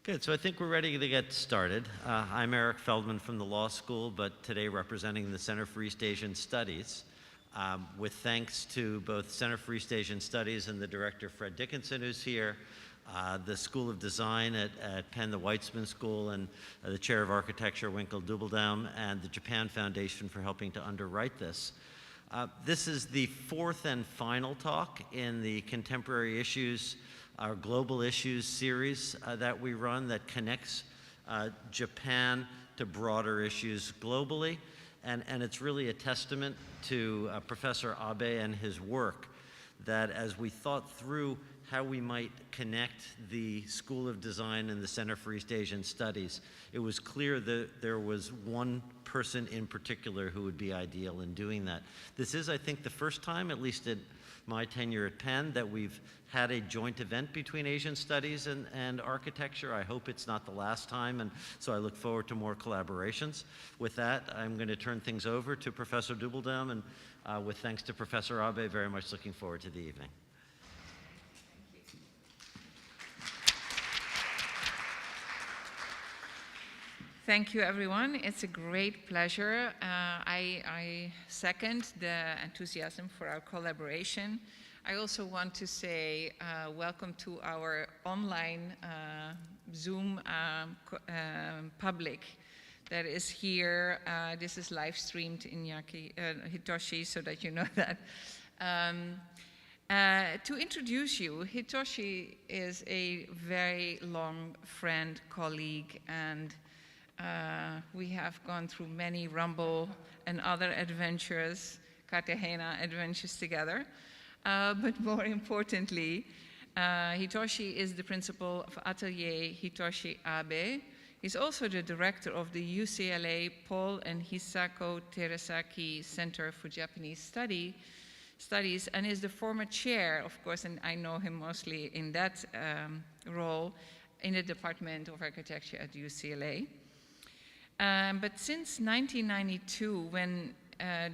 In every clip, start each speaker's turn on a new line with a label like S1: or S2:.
S1: Good, so I think we're ready to get started. I'm Eric Feldman from the law school, but today representing the Center for East Asian Studies. With thanks to both Center for East Asian Studies and the director Fred Dickinson, who's here, the School of Design at Penn, the Weitzman School, and the Chair of Architecture, Winkle Dubeldaum, and the Japan Foundation for helping to underwrite this. This is the fourth and final talk in the Contemporary Issues, our Global Issues series that we run that connects Japan to broader issues globally. And it's really a testament to Professor Abe and his work that as we thought through how we might connect the School of Design and the Center for East Asian Studies, it was clear that there was one person in particular who would be ideal in doing that. This is, I think, the first time, at least in my tenure at Penn, that we've had a joint event between Asian Studies and architecture. I hope it's not the last time, and so I look forward to more collaborations. With that, I'm going to turn things over to Professor Dubeldaum, and with thanks to Professor Abe, very much looking forward to the evening.
S2: Thank you, everyone. It's a great pleasure. I second the enthusiasm for our collaboration. I also want to say welcome to our online Zoom public that is here. This is live streamed in Hitoshi, so that you know that. To introduce you, Hitoshi is a very long friend, colleague, and we have gone through many Rumble and other adventures, Cartagena adventures together. But more importantly, Hitoshi is the principal of Atelier Hitoshi Abe. He's also the director of the UCLA Paul and Hisako Terasaki Center for Japanese Studies and is the former chair, of course, and I know him mostly in that role, in the Department of Architecture at UCLA. But since 1992, when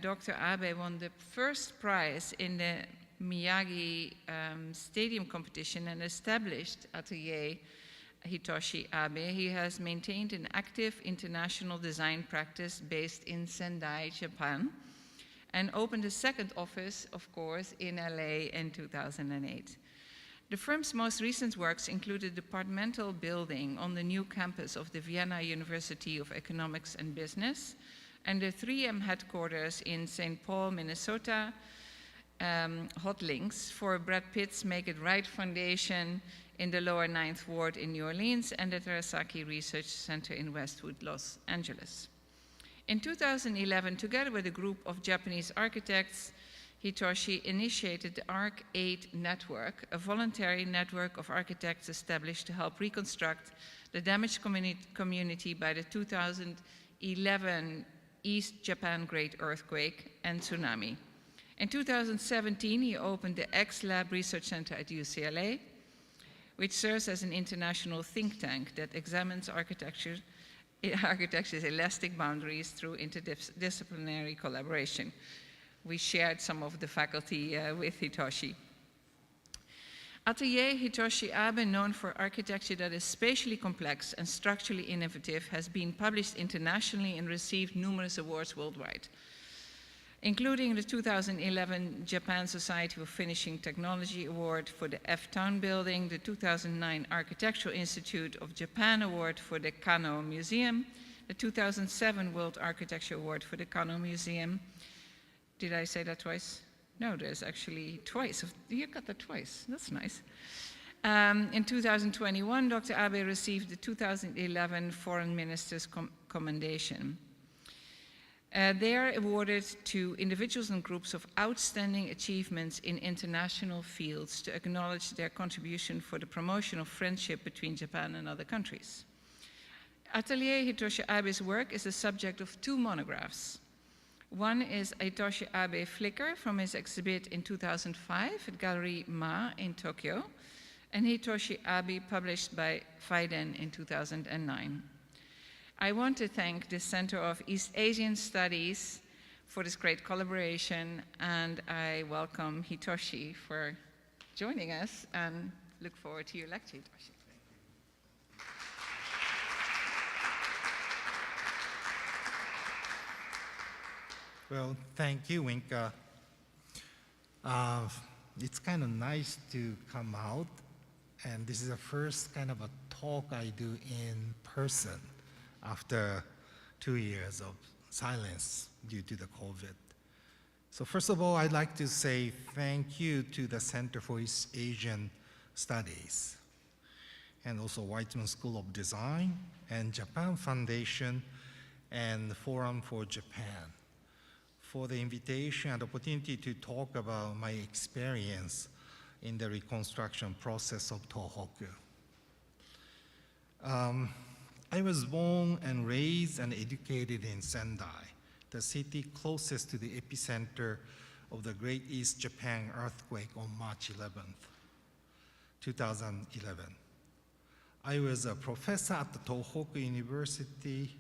S2: Dr. Abe won the first prize in the Miyagi Stadium competition and established Atelier Hitoshi Abe, he has maintained an active international design practice based in Sendai, Japan, and opened a second office, of course, in LA in 2008. The firm's most recent works include a departmental building on the new campus of the Vienna University of Economics and Business, and the 3M headquarters in St. Paul, Minnesota, hot links for Brad Pitt's Make It Right Foundation in the lower 9th Ward in New Orleans, and the Terasaki Research Center in Westwood, Los Angeles. In 2011, together with a group of Japanese architects, Hitoshi initiated the ARC-8 network, a voluntary network of architects established to help reconstruct the damaged community by the 2011 East Japan Great Earthquake and tsunami. In 2017, he opened the X-Lab Research Center at UCLA, which serves as an international think tank that examines architecture's elastic boundaries through interdisciplinary collaboration. We shared some of the faculty with Hitoshi. Atelier Hitoshi Abe, known for architecture that is spatially complex and structurally innovative, has been published internationally and received numerous awards worldwide, including the 2011 Japan Society of Finishing Technology Award for the F-Town building, the 2009 Architectural Institute of Japan Award for the Kano Museum, the 2007 World Architecture Award for the Kano Museum. Did I say that twice? No, there's actually twice. You got that twice. That's nice. In 2021, Dr. Abe received the 2011 Foreign Minister's Commendation. They are awarded to individuals and groups of outstanding achievements in international fields to acknowledge their contribution for the promotion of friendship between Japan and other countries. Atelier Hitoshi Abe's work is the subject of two monographs. One is Hitoshi Abe Flicker from his exhibit in 2005 at Gallery Ma in Tokyo, and Hitoshi Abe published by Phaidon in 2009. I want to thank the Center of East Asian Studies for this great collaboration, and I welcome Hitoshi for joining us and look forward to your lecture, Hitoshi.
S3: Well, thank you, Winka. It's kind of nice to come out, and this is the first kind of a talk I do in person after 2 years of silence due to the COVID. So first of all, I'd like to say thank you to the Center for East Asian Studies, and also Weizmann School of Design, and Japan Foundation, and Forum for Japan, for the invitation and opportunity to talk about my experience in the reconstruction process of Tohoku. I was born and raised and educated in Sendai, the city closest to the epicenter of the Great East Japan earthquake on March 11th, 2011. I was a professor at the Tohoku University,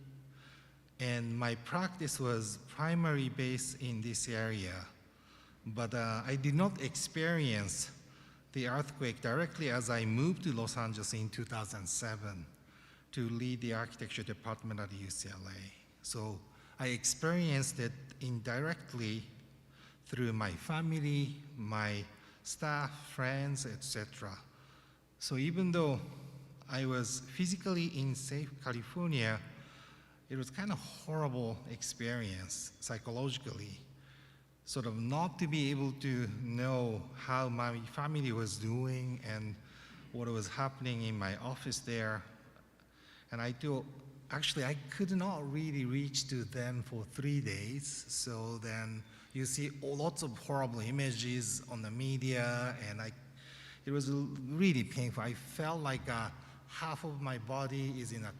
S3: and my practice was primarily based in this area, but I did not experience the earthquake directly as I moved to Los Angeles in 2007 to lead the architecture department at UCLA. So I experienced it indirectly through my family, my staff, friends, etc. So even though I was physically in safe California, it was kind of horrible experience psychologically, sort of not to be able to know how my family was doing and what was happening in my office there. And I could not really reach to them for 3 days. So then you see lots of horrible images on the media, and it was really painful. I felt like half of my body is in a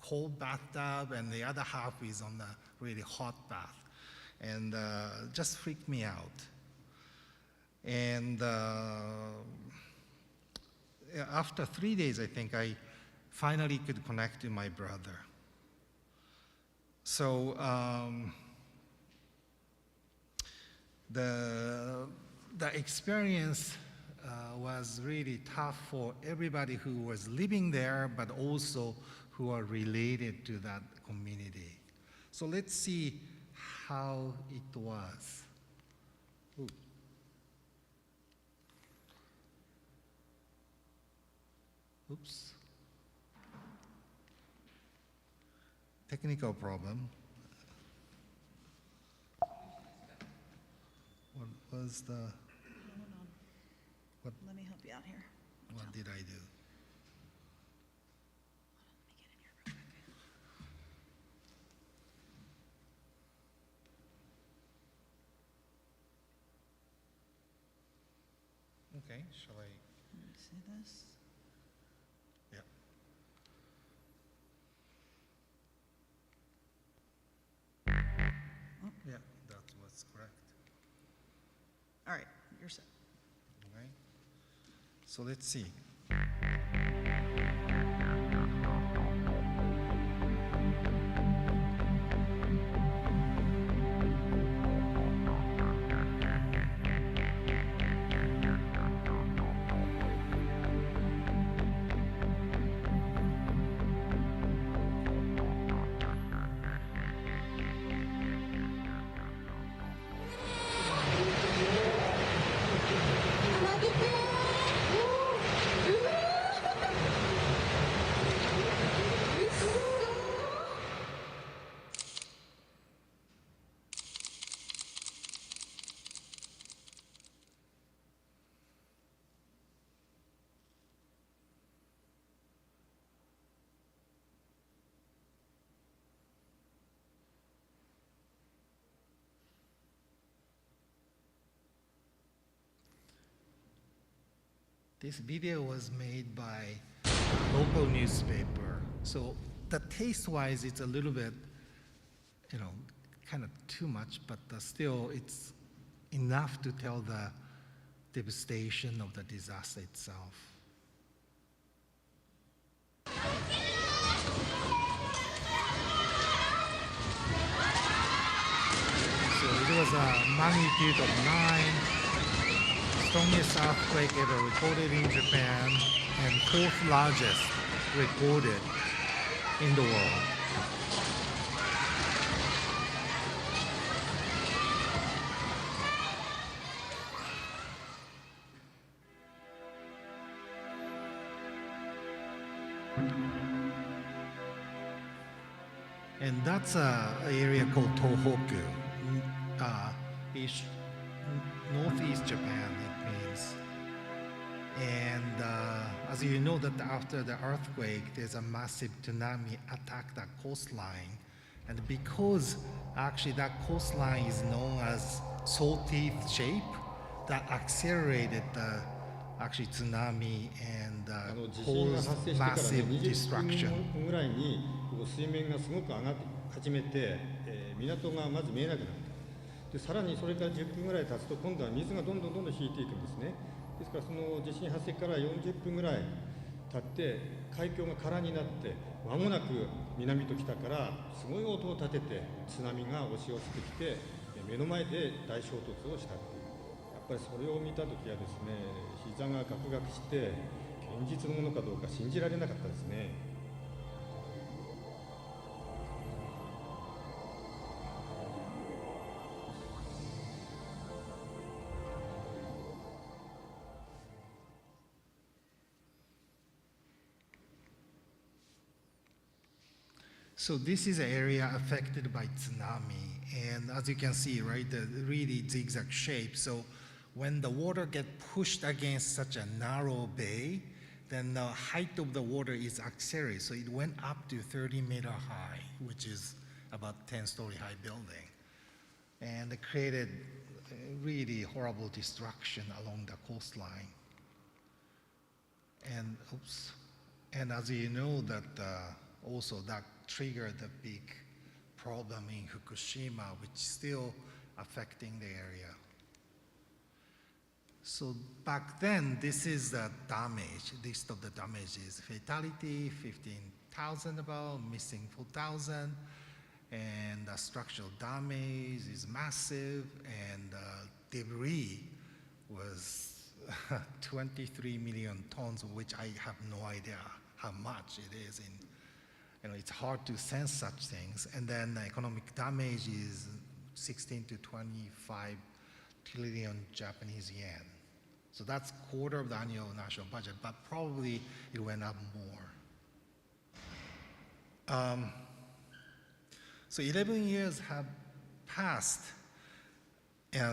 S3: cold bathtub, and the other half is on the really hot bath, and just freaked me out. And after 3 days, I think I finally could connect to my brother. So the experience was really tough for everybody who was living there, but also who are related to that community. So let's see how it was. Ooh. Oops. Technical problem. What was the...
S4: Hold on.
S3: What?
S4: Let me help you out here.
S3: What did I do? Okay, shall I?
S4: Let me see this.
S3: Yeah. Yeah, that was correct.
S4: All right, you're set.
S3: Okay. So let's see. This video was made by a local newspaper. So the taste-wise, it's a little bit, kind of too much, but still it's enough to tell the devastation of the disaster itself. So it was a magnitude of 9. Strongest earthquake ever recorded in Japan, and 4th largest recorded in the world. And that's an area called Tohoku, east, northeast Japan, it means. And as you know, that after the earthquake, there's a massive tsunami attacked the coastline. And because actually that coastline is known as sawtooth shape, that accelerated the actually tsunami and
S5: 地震が
S3: caused
S5: 発生してから、ね、
S3: massive
S5: 20
S3: destruction.
S5: 分ぐらいにこう水面がすごく上がって始めて、港がまず見えなくなったで、さらにそれから10分ぐらい経つと今度は水がどんどん引いていくんですね。ですからその地震発生から40分ぐらい経って海峡が空になって間もなく南と北からすごい音を立てて津波が押し寄せてきて目の前で大衝突をしたっていう、やっぱりそれを見たときはですね、膝がガクガクして現実のものかどうか信じられなかったですね。
S3: So this is an area affected by tsunami, and as you can see, right, the really zigzag shape. So when the water get pushed against such a narrow bay, then the height of the water is accelerated. So it went up to 30-meter high, which is about 10-story high building, and it created really horrible destruction along the coastline. And as you know, that also that triggered the big problem in Fukushima, which is still affecting the area. So back then, this is the damage, list of the damages. Fatality, 15,000 about, missing 4,000, and the structural damage is massive, and debris was 23 million tons, which I have no idea how much it is. It's hard to sense such things. And then the economic damage is 16 to 25 trillion Japanese yen. So that's quarter of the annual national budget, but probably it went up more. So 11 years have passed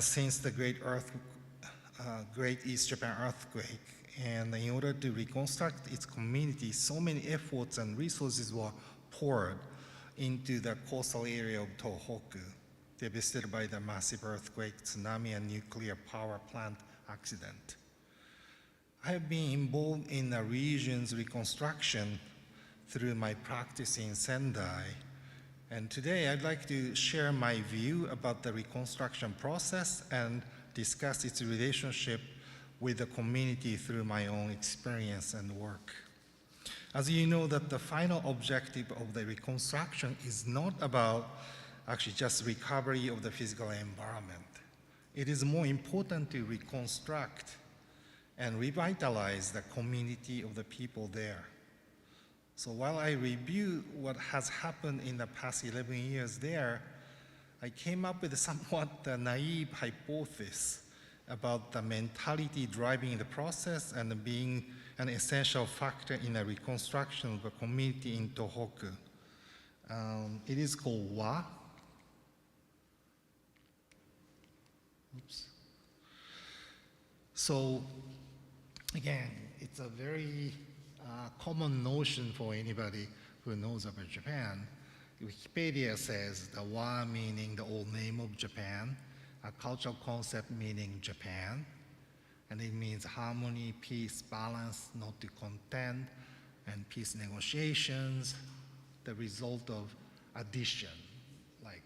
S3: since the Great East Japan earthquake. And in order to reconstruct its community, so many efforts and resources were poured into the coastal area of Tohoku, devastated by the massive earthquake, tsunami, and nuclear power plant accident. I have been involved in the region's reconstruction through my practice in Sendai. And today I'd like to share my view about the reconstruction process and discuss its relationship with the community through my own experience and work. As you know, that the final objective of the reconstruction is not about actually just recovery of the physical environment. It is more important to reconstruct and revitalize the community of the people there. So while I review what has happened in the past 11 years there, I came up with a somewhat naive hypothesis about the mentality driving the process and being an essential factor in the reconstruction of a community in Tohoku. It is called wa. Oops. So again, it's a very common notion for anybody who knows about Japan. Wikipedia says the wa meaning the old name of Japan, a cultural concept meaning Japan, and it means harmony, peace, balance, not to contend, and peace negotiations, the result of addition. Like,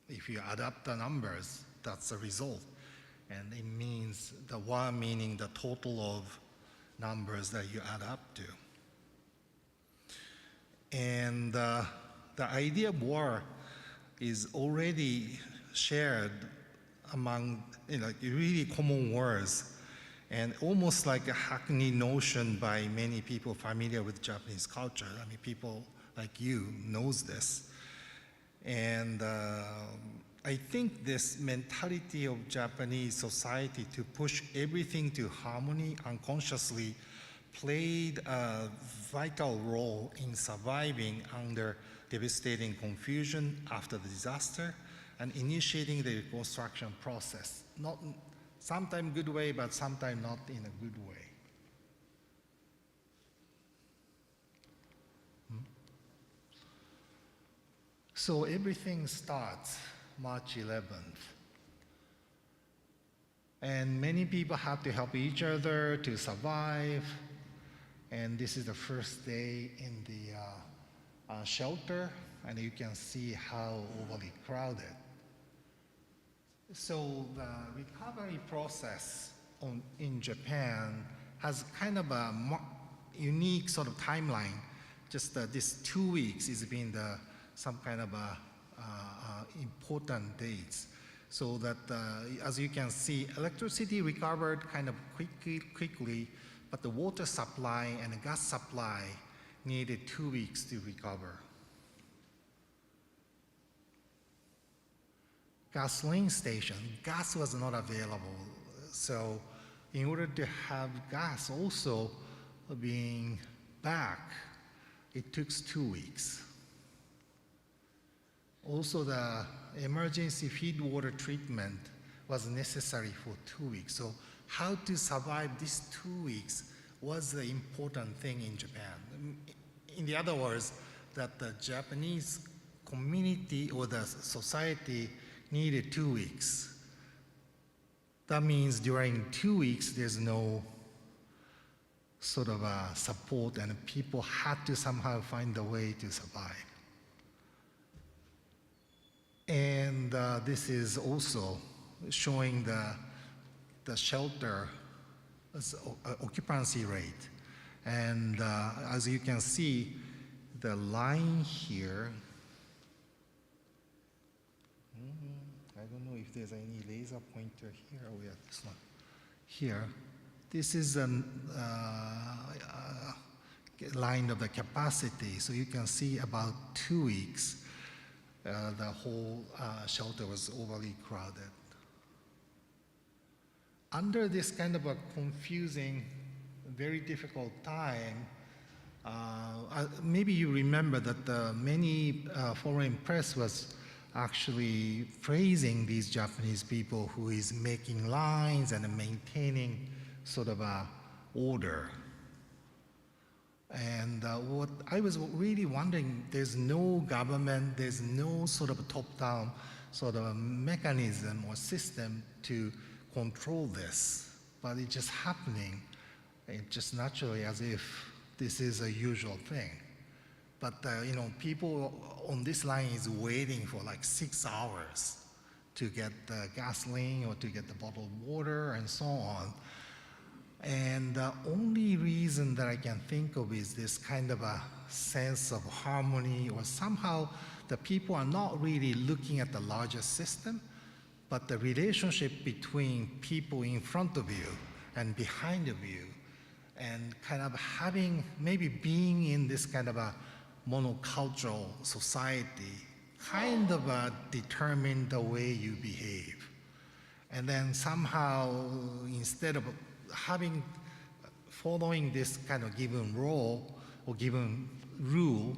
S3: if you add up the numbers, that's the result. And it means the wa meaning the total of numbers that you add up to. And the idea of war is already shared among really common words, and almost like a hackneyed notion by many people familiar with Japanese culture. I mean, people like you knows this. And I think this mentality of Japanese society to push everything to harmony unconsciously played a vital role in surviving under devastating confusion after the disaster and initiating the reconstruction process. Not sometimes good way, but sometimes not in a good way. So everything starts March 11th. And many people have to help each other to survive. And this is the first day in the shelter, and you can see how overly crowded. So the recovery process in Japan has kind of a unique sort of timeline. Just this 2 weeks has been some kind of important dates. So that, as you can see, electricity recovered kind of quickly, but the water supply and the gas supply needed 2 weeks to recover. Gasoline station, gas was not available. So in order to have gas also being back, it took 2 weeks. Also, the emergency feed water treatment was necessary for 2 weeks. So how to survive these 2 weeks was the important thing in Japan. In the other words, that the Japanese community or the society needed 2 weeks. That means during 2 weeks, there's no sort of support, and people had to somehow find a way to survive. And this is also showing the shelter occupancy rate. And as you can see, the line here, I don't know if there's any laser pointer here. Oh yeah, this one. Here, this is a line of the capacity. So you can see about 2 weeks, the whole shelter was overly crowded. Under this kind of a confusing, very difficult time, maybe you remember that many foreign press was actually praising these Japanese people who is making lines and maintaining sort of a order. And what I was really wondering, there's no government, there's no sort of top-down sort of a mechanism or system to control this, but it's just happening, just naturally as if this is a usual thing. But people on this line is waiting for like 6 hours to get the gasoline or to get the bottled water and so on. And the only reason that I can think of is this kind of a sense of harmony, or somehow the people are not really looking at the larger system, but the relationship between people in front of you and behind of you, and kind of maybe being in this kind of a monocultural society, kind of determine the way you behave. And then somehow, instead of following this kind of given role or given rule,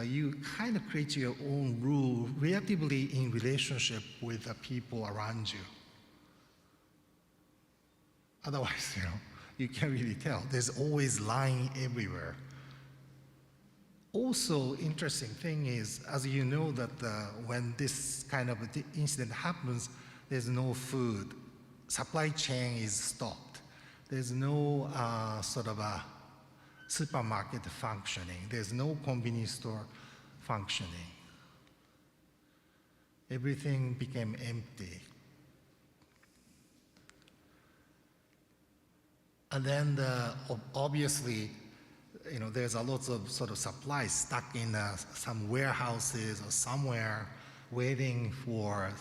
S3: you kind of create your own rule relatively in relationship with the people around you. Otherwise, you can't really tell. There's always lying everywhere. Also, interesting thing is, as you know, that when this kind of incident happens, there's no food. Supply chain is stopped. There's no sort of a supermarket functioning. There's no convenience store functioning. Everything became empty. And then obviously, there's a lot of sort of supplies stuck in some warehouses or somewhere waiting for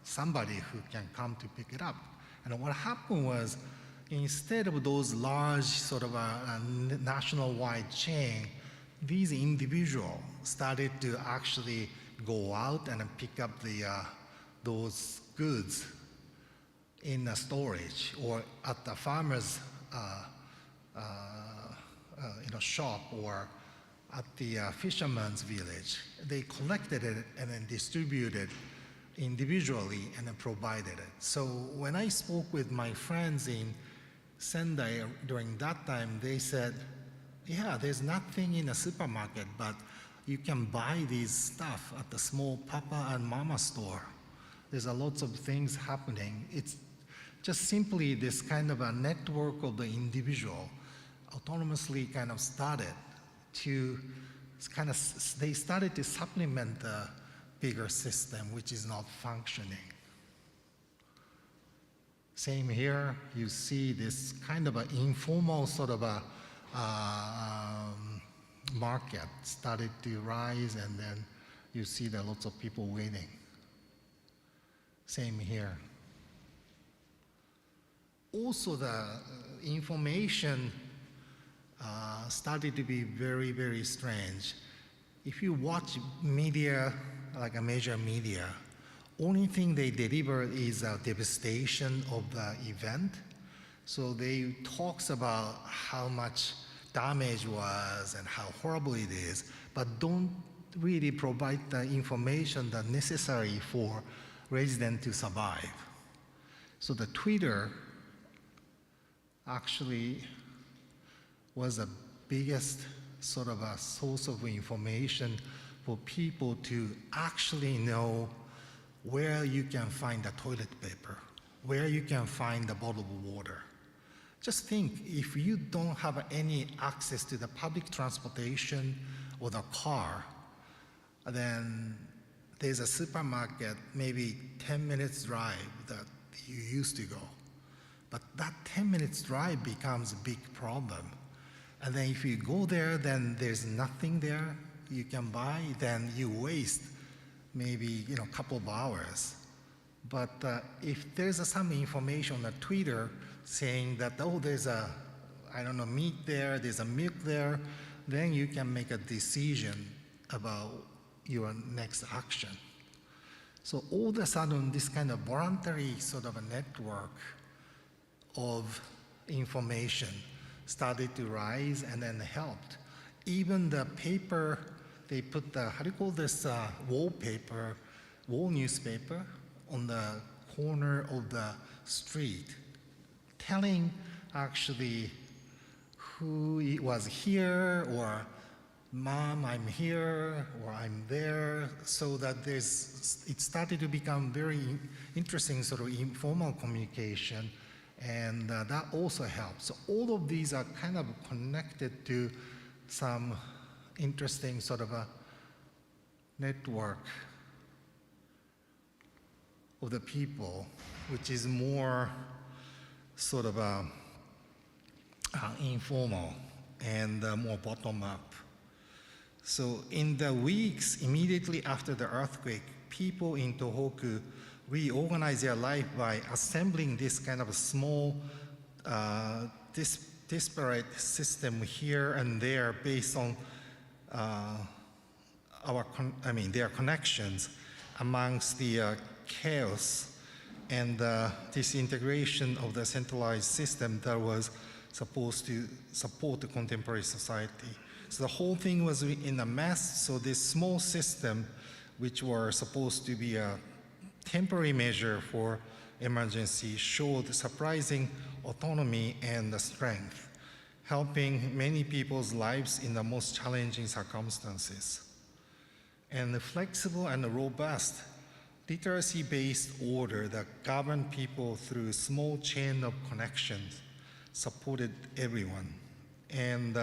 S3: somebody who can come to pick it up. And what happened was, instead of those large sort of national-wide chain, these individuals started to actually go out and pick up those goods in storage or at the farmer's shop or at the fisherman's village. They collected it and then distributed individually and then provided it. So when I spoke with my friends in Sendai during that time, they said, yeah, there's nothing in a supermarket, but you can buy these stuff at the small papa and mama store. There's a lots of things happening. It's just simply this kind of a network of the individual autonomously kind of started to they started to supplement the bigger system which is not functioning. Same here, you see this kind of an informal sort of a market started to rise, and then you see there are lots of people waiting. Same here. Also, the information started to be very, very strange. If you watch media, like a major media, only thing they deliver is a devastation of the event. So they talks about how much damage was and how horrible it is, but don't really provide the information that necessary for residents to survive. So the Twitter actually was the biggest sort of a source of information for people to actually know where you can find the toilet paper, where you can find the bottled water. Just think, if you don't have any access to the public transportation or the car, then there's a supermarket maybe 10 minutes drive that you used to go. But that 10 minutes drive becomes a big problem. And then if you go there, then there's nothing there you can buy, then you waste maybe a couple of hours. But if there's some information on Twitter saying that, oh, there's a, meat there, there's a milk there, then you can make a decision about your next action. So all of a sudden, this kind of voluntary sort of a network of information started to rise and then helped. Even the paper, they put the, wall newspaper on the corner of the street, telling actually who was here, or Mom, I'm here, or I'm there, so that it started to become very interesting sort of informal communication, and that also helps. So all of these are kind of connected to some interesting sort of a network of the people, which is more sort of informal and more bottom-up. So in the weeks immediately after the earthquake, people in Tohoku reorganized their life by assembling this kind of a small disparate system here and there based on their connections amongst the chaos and the disintegration of the centralized system that was supposed to support the contemporary society. So the whole thing was in a mess, so this small system, which were supposed to be a temporary measure for emergency, showed surprising autonomy and strength, helping many people's lives in the most challenging circumstances. And the flexible and robust literacy-based order that governed people through a small chain of connections supported everyone. And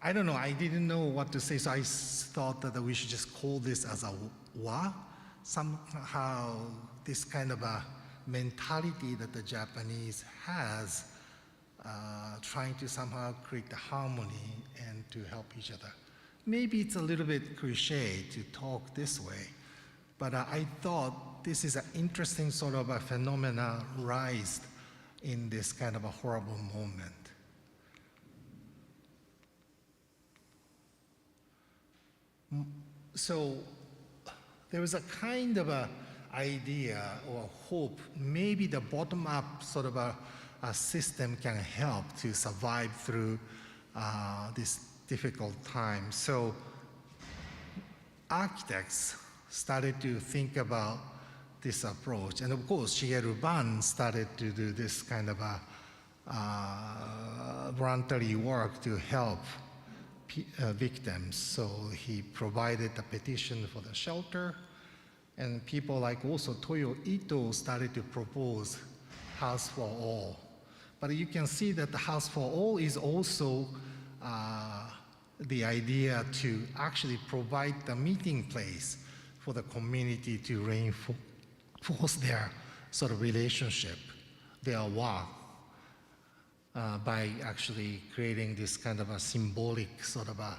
S3: I don't know, I didn't know what to say, so I thought that we should just call this as a wa. Somehow, this kind of a mentality that the Japanese has, trying to somehow create the harmony and to help each other. Maybe it's a little bit cliche to talk this way, but I thought this is an interesting sort of a phenomena raised in this kind of a horrible moment. So there was a kind of a idea or hope, maybe the bottom-up sort of a system can help to survive through this difficult time. So architects started to think about this approach. And of course, Shigeru Ban started to do this kind of a voluntary work to help victims. So he provided a petition for the shelter, and people like also Toyo Ito started to propose house for all. But you can see that the house for all is also the idea to actually provide the meeting place for the community to reinforce their sort of relationship, their work, by actually creating this kind of a symbolic sort of a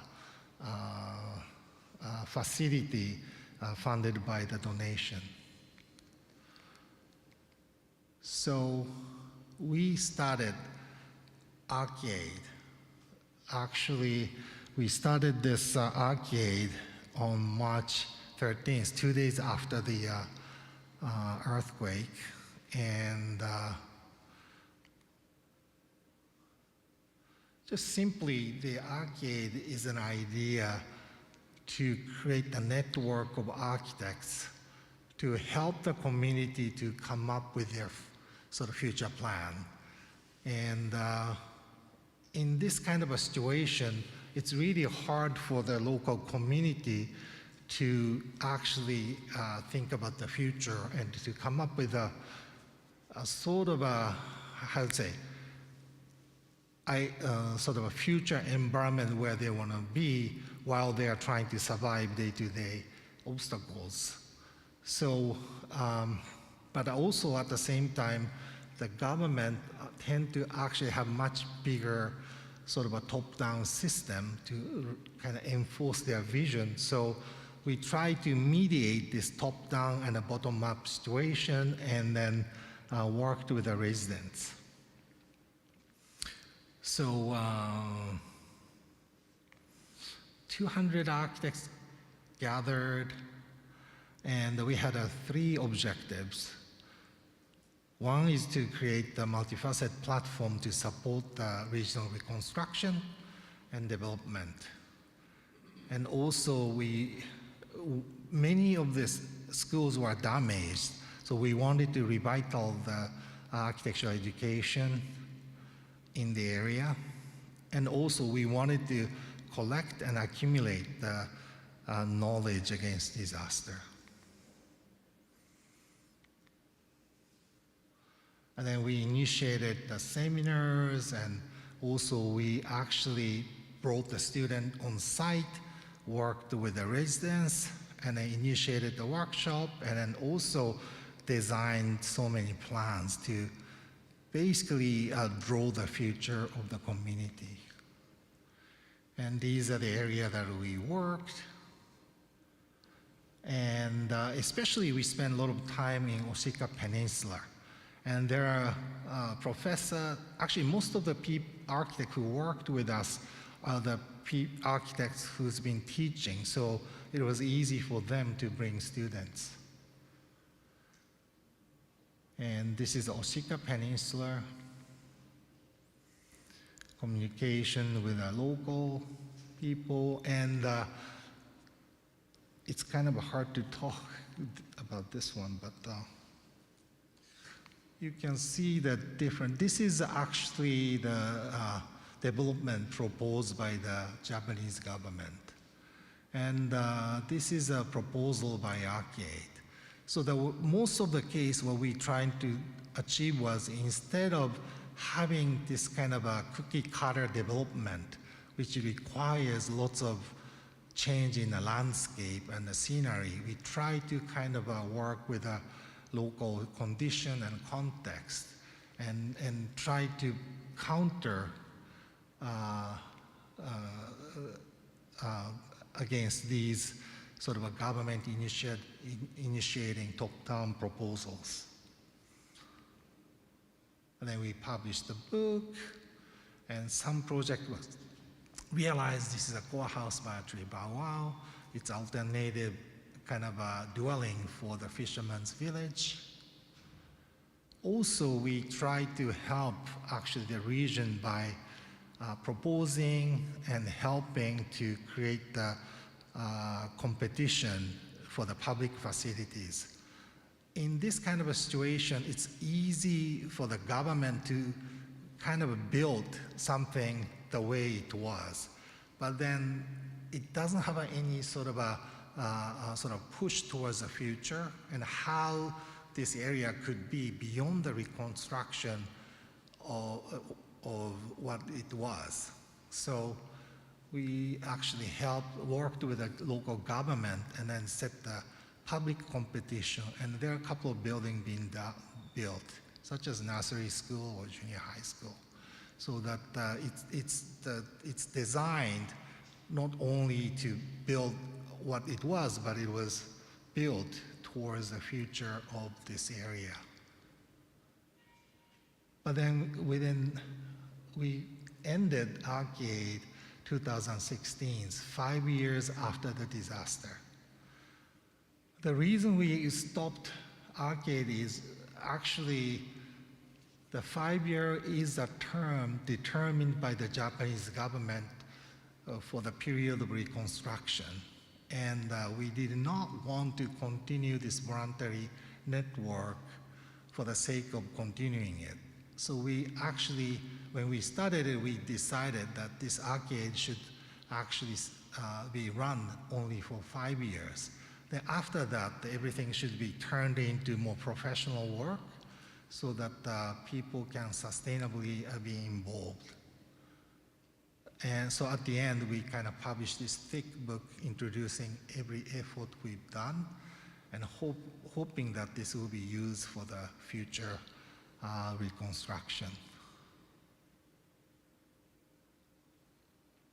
S3: facility funded by the donation. So we started arcade. Actually, we started this arcade on March 13th, 2 days after the earthquake. And just simply, the arcade is an idea to create a network of architects to help the community to come up with their sort of future plan. And in this kind of a situation, it's really hard for the local community to actually think about the future and to come up with a sort of a, how to say, sort of a future environment where they want to be while they are trying to survive day-to-day obstacles. So, but also at the same time, the government tend to actually have much bigger sort of a top-down system to kind of enforce their vision. So we try to mediate this top-down and a bottom-up situation and then worked with the residents. So 200 architects gathered, and we had 3 objectives. One is to create a multifaceted platform to support the regional reconstruction and development. And also many of the schools were damaged, so we wanted to revitalize the architectural education in the area. And also we wanted to collect and accumulate the knowledge against disaster. And then we initiated the seminars, and also we actually brought the student on site, worked with the residents, and then initiated the workshop, and then also designed so many plans to basically draw the future of the community. And these are the areas that we worked. And especially we spent a lot of time in Osaka Peninsula. And there are professors, actually most of the architects who worked with us are the architects who's been teaching, so it was easy for them to bring students. And this is Osaka Peninsula, communication with the local people, and it's kind of hard to talk about this one, but you can see the different, this is actually the development proposed by the Japanese government. And this is a proposal by Arcade. So most of the case what we trying to achieve was, instead of having this kind of a cookie cutter development, which requires lots of change in the landscape and the scenery, we try to kind of work with a local condition and context, and try to counter against these sort of a government initiating top-down proposals. And then we published the book, and some project was realized this is a core house by Tree Bow Wow. It's alternative kind of a dwelling for the fisherman's village. Also, we try to help actually the region by proposing and helping to create the competition for the public facilities. In this kind of a situation, it's easy for the government to kind of build something the way it was, but then it doesn't have any sort of a push towards the future and how this area could be beyond the reconstruction of what it was. So we actually worked with the local government and then set the public competition, and there are a couple of buildings being built, such as nursery school or junior high school, so that it's designed not only to build what it was, but it was built towards the future of this area. But then we ended Arcade 2016, 5 years after the disaster. The reason we stopped Arcade is actually the 5-year is a term determined by the Japanese government for the period of reconstruction. And we did not want to continue this voluntary network for the sake of continuing it. So we actually, when we started it, we decided that this arcade should actually be run only for 5 years. Then after that, everything should be turned into more professional work so that people can sustainably be involved. And so at the end, we kind of published this thick book introducing every effort we've done and hoping that this will be used for the future reconstruction.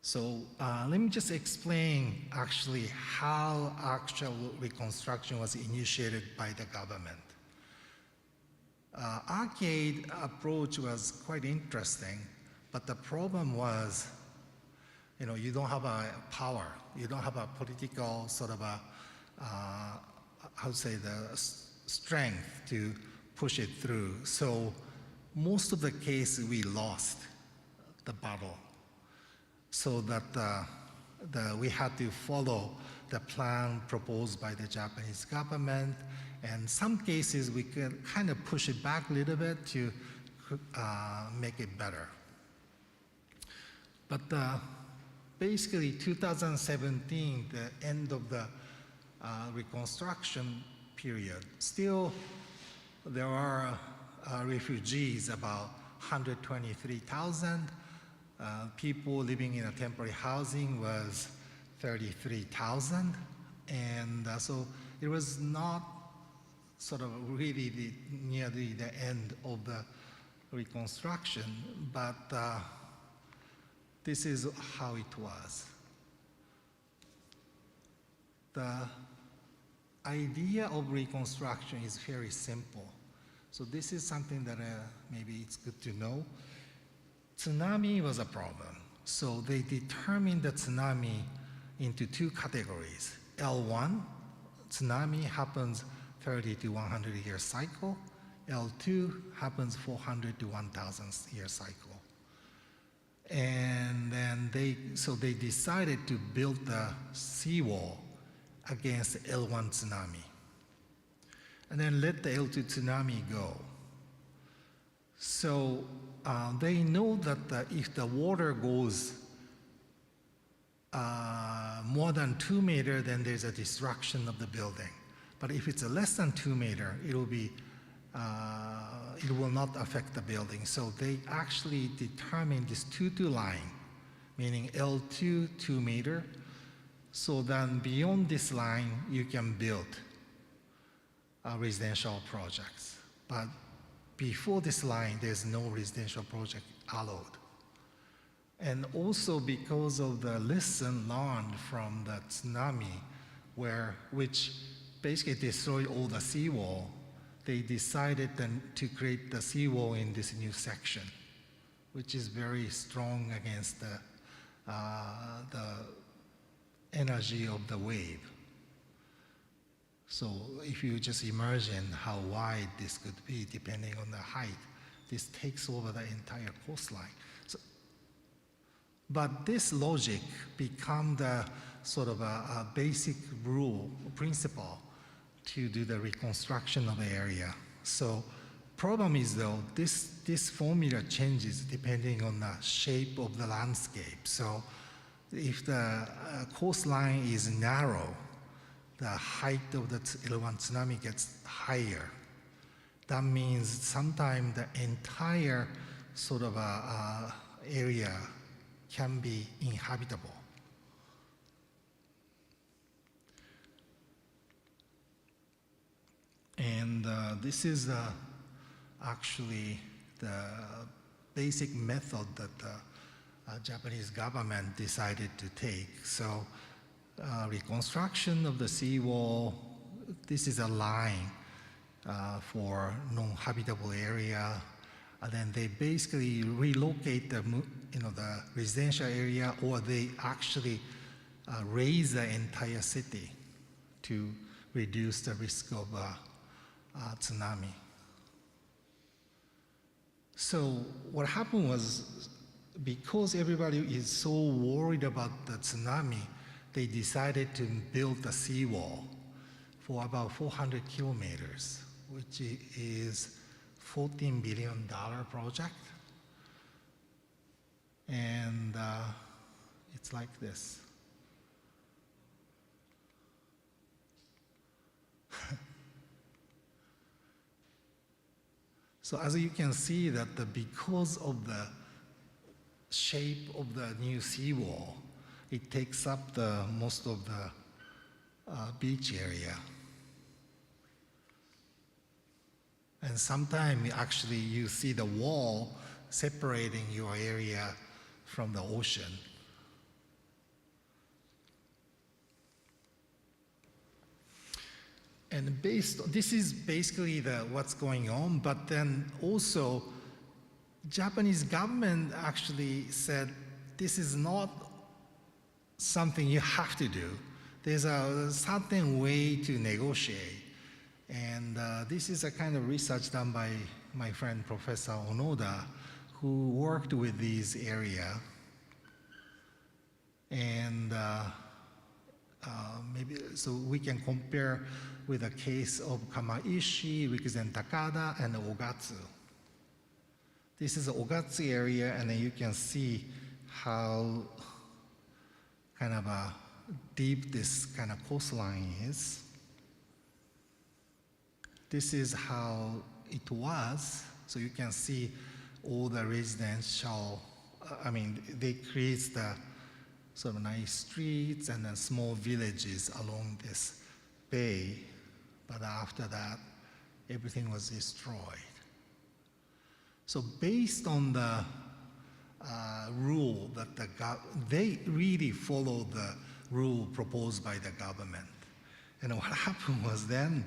S3: So let me just explain actually how actual reconstruction was initiated by the government. Arcade approach was quite interesting, but the problem was, you don't have a power, you don't have a political sort of the strength to push it through. So most of the cases we lost the battle, so that we had to follow the plan proposed by the Japanese government. And some cases we could kind of push it back a little bit to make it better. But basically 2017, the end of the reconstruction period, still there are refugees, about 123,000. People living in a temporary housing was 33,000. And so it was not sort of really nearly the end of the reconstruction, but this is how it was. The idea of reconstruction is very simple. So this is something that maybe it's good to know. Tsunami was a problem. So they determined the tsunami into two categories. L1, tsunami happens 30 to 100 year cycle. L2 happens 400 to 1,000 year cycle. And then they decided to build the seawall against the L1 tsunami. And then let the L2 tsunami go. So they know that if the water goes more than 2 meters, then there's a destruction of the building. But if it's less than 2 meters, it will not affect the building. So they actually determined this 2-2 line, meaning L2, 2 meters. So then beyond this line, you can build residential projects. But before this line, there's no residential project allowed. And also because of the lesson learned from the tsunami, which basically destroyed all the seawall, they decided then to create the seawall in this new section, which is very strong against the energy of the wave. So if you just imagine how wide this could be, depending on the height, this takes over the entire coastline. But this logic become the sort of a basic rule, principle to do the reconstruction of the area. So problem is though, this formula changes depending on the shape of the landscape. So if the coastline is narrow, the height of the L1 tsunami gets higher. That means sometimes the entire sort of area can be inhabitable. And this is actually the basic method that the Japanese government decided to take. So reconstruction of the seawall, this is a line for non-habitable area. And then they basically relocate the residential area, or they actually raise the entire city to reduce the risk of tsunami. So what happened was, because everybody is so worried about the tsunami, they decided to build a seawall for about 400 kilometers, which is $14 billion project. And it's like this. So as you can see that because of the shape of the new seawall, it takes up the most of the beach area. And sometimes actually you see the wall separating your area from the ocean. And this is basically what's going on, but then also Japanese government actually said this is not something you have to do. There's a certain way to negotiate. And this is a kind of research done by my friend Professor Onoda, who worked with these areas. And maybe so we can compare with a case of Kamaishi, Rikuzen Takada, and Ogatsu. This is the Ogatsu area, and then you can see how kind of deep this kind of coastline is. This is how it was. So you can see all the residential, they create the sort of nice streets and then small villages along this bay. But after that, everything was destroyed. So based on the rule that they really followed the rule proposed by the government. And what happened was then,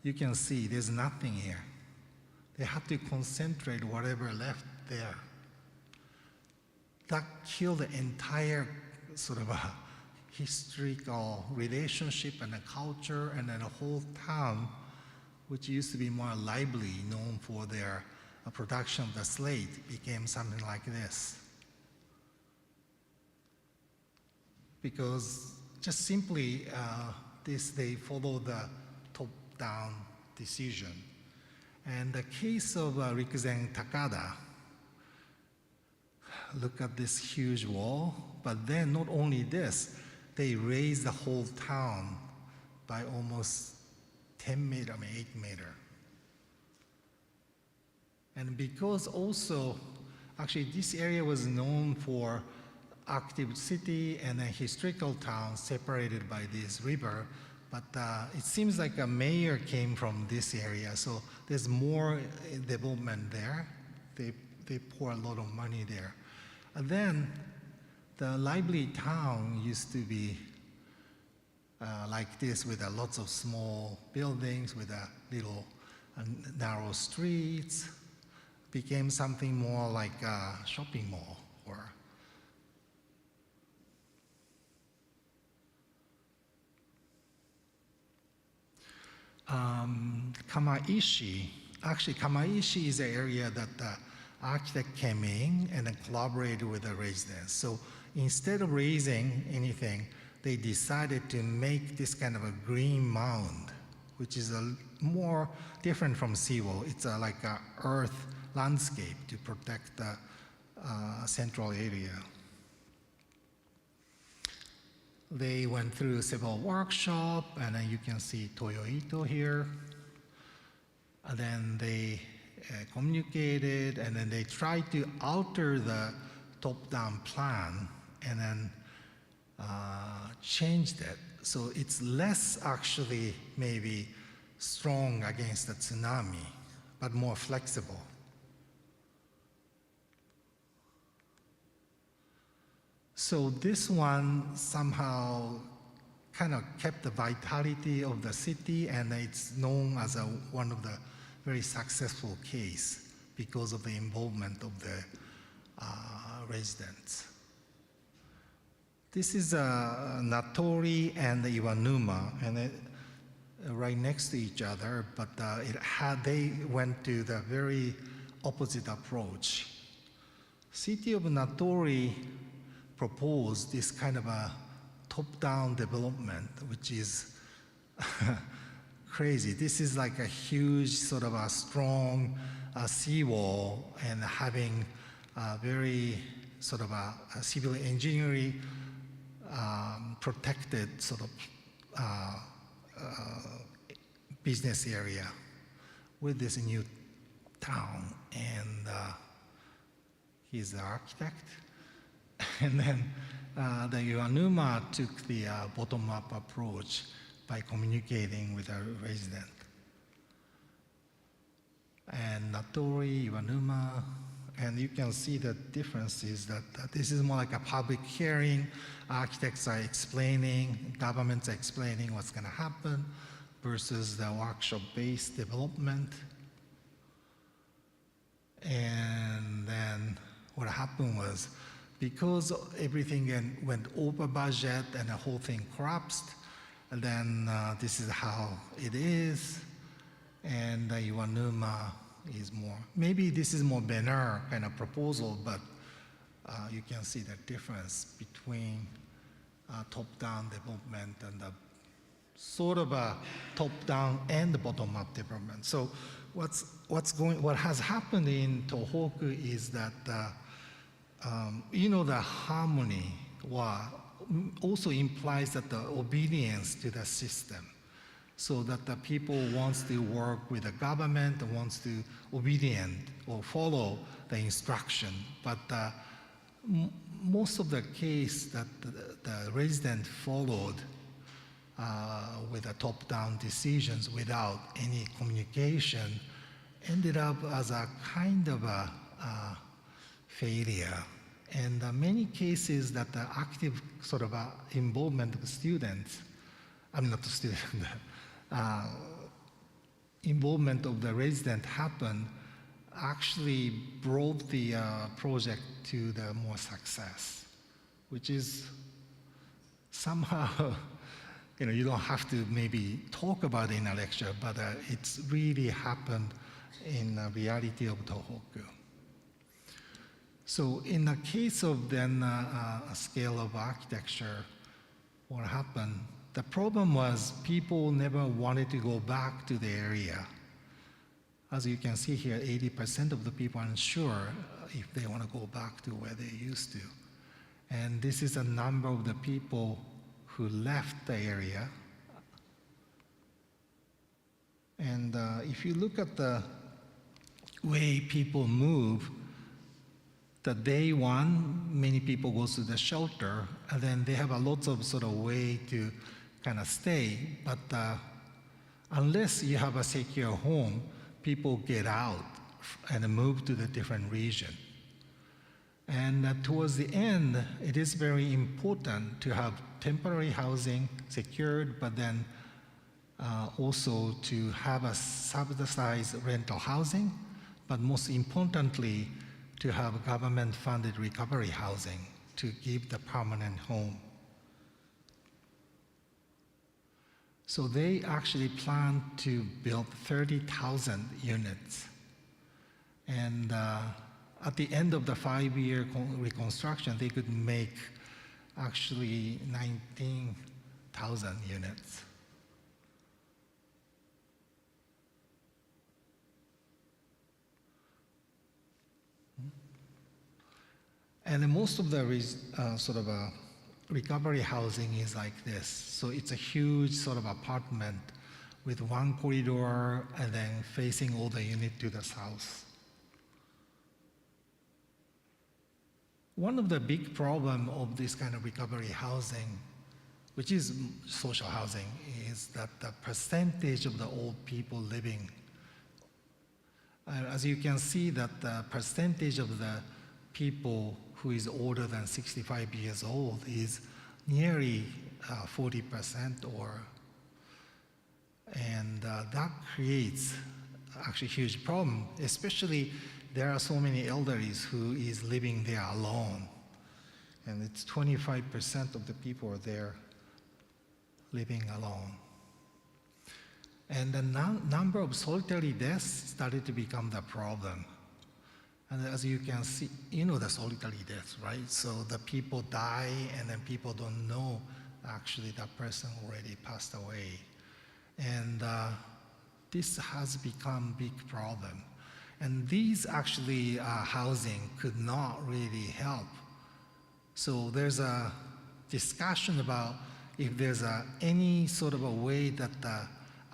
S3: you can see there's nothing here. They had to concentrate whatever left there. That killed the entire sort of a historical relationship and a culture, and then a whole town, which used to be more lively, known for their production of the slate, became something like this. Because just simply, they follow the top-down decision. And the case of Rikuzen Takada, look at this huge wall, but then not only this, they raised the whole town by almost 10 meter, 8 meter. And because also, actually this area was known for active city and a historical town separated by this river, but it seems like a mayor came from this area, so there's more development there. They pour a lot of money there. And then the lively town used to be like this, with lots of small buildings, with a little narrow streets, became something more like a shopping mall. Or Kamaishi, actually Kamaishi is an area that architect came in and then collaborated with the residents. So instead of raising anything, they decided to make this kind of a green mound, which is a more different from seawall. It's like a earth landscape to protect the central area. They went through several workshops, and then you can see Toyo Ito here. And then they communicated, and then they tried to alter the top-down plan, and then changed it. So it's less actually maybe strong against the tsunami, but more flexible. So this one somehow kind of kept the vitality of the city, and it's known as one of the very successful case because of the involvement of the residents. This is Natori and Iwanuma, and right next to each other, but they went to the very opposite approach. City of Natori proposed this kind of a top-down development, which is crazy. This is like a huge sort of a strong seawall and having a very sort of a civil engineering protected sort of business area with this new town. And he's the architect. And then the Iwanuma took the bottom-up approach by communicating with a resident. And Natori, Iwanuma, and you can see the difference is that this is more like a public hearing. Architects are explaining, governments are explaining what's going to happen versus the workshop-based development. And then what happened was, because everything went over budget and the whole thing collapsed, and then this is how it is, and Iwanuma is more, maybe this is more banner kind of proposal, but you can see the difference between top-down development and the sort of a top-down and bottom-up development. So what has happened in Tohoku is that the harmony also implies that the obedience to the system, so that the people wants to work with the government, wants to obedient or follow the instruction. But most of the case that the resident followed with the top-down decisions without any communication ended up as a kind of a failure. And many cases that the active sort of involvement of the students, I'm not the student, involvement of the resident happened actually brought the project to the more success, which is somehow, you don't have to maybe talk about it in a lecture, but it's really happened in the reality of Tohoku. So in the case of then a scale of architecture, what happened, the problem was people never wanted to go back to the area. As you can see here, 80% of the people are unsure if they want to go back to where they used to. And this is a number of the people who left the area. And if you look at the way people move, the day one, many people go to the shelter, and then they have a lot of sort of way to kind of stay. But unless you have a secure home, people get out and move to the different region. And towards the end, it is very important to have temporary housing secured, but then also to have a subsidized rental housing, but most importantly, to have government-funded recovery housing to give the permanent home. So they actually plan to build 30,000 units. And at the end of the 5-year reconstruction, they could make actually 19,000 units. And most of the recovery housing is like this. So it's a huge sort of apartment with one corridor and then facing all the unit to the south. One of the big problem of this kind of recovery housing, which is social housing, is that the percentage of the old people living. As you can see that the percentage of the people who is older than 65 years old is nearly 40% and that creates actually huge problem, especially there are so many elderlies who is living there alone. And it's 25% of the people are there living alone. And the number of solitary deaths started to become the problem. And as you can see, you know the solitary deaths, right? So the people die and then people don't know actually that person already passed away. And this has become a big problem. And these actually housing could not really help. So there's a discussion about if there's any sort of a way that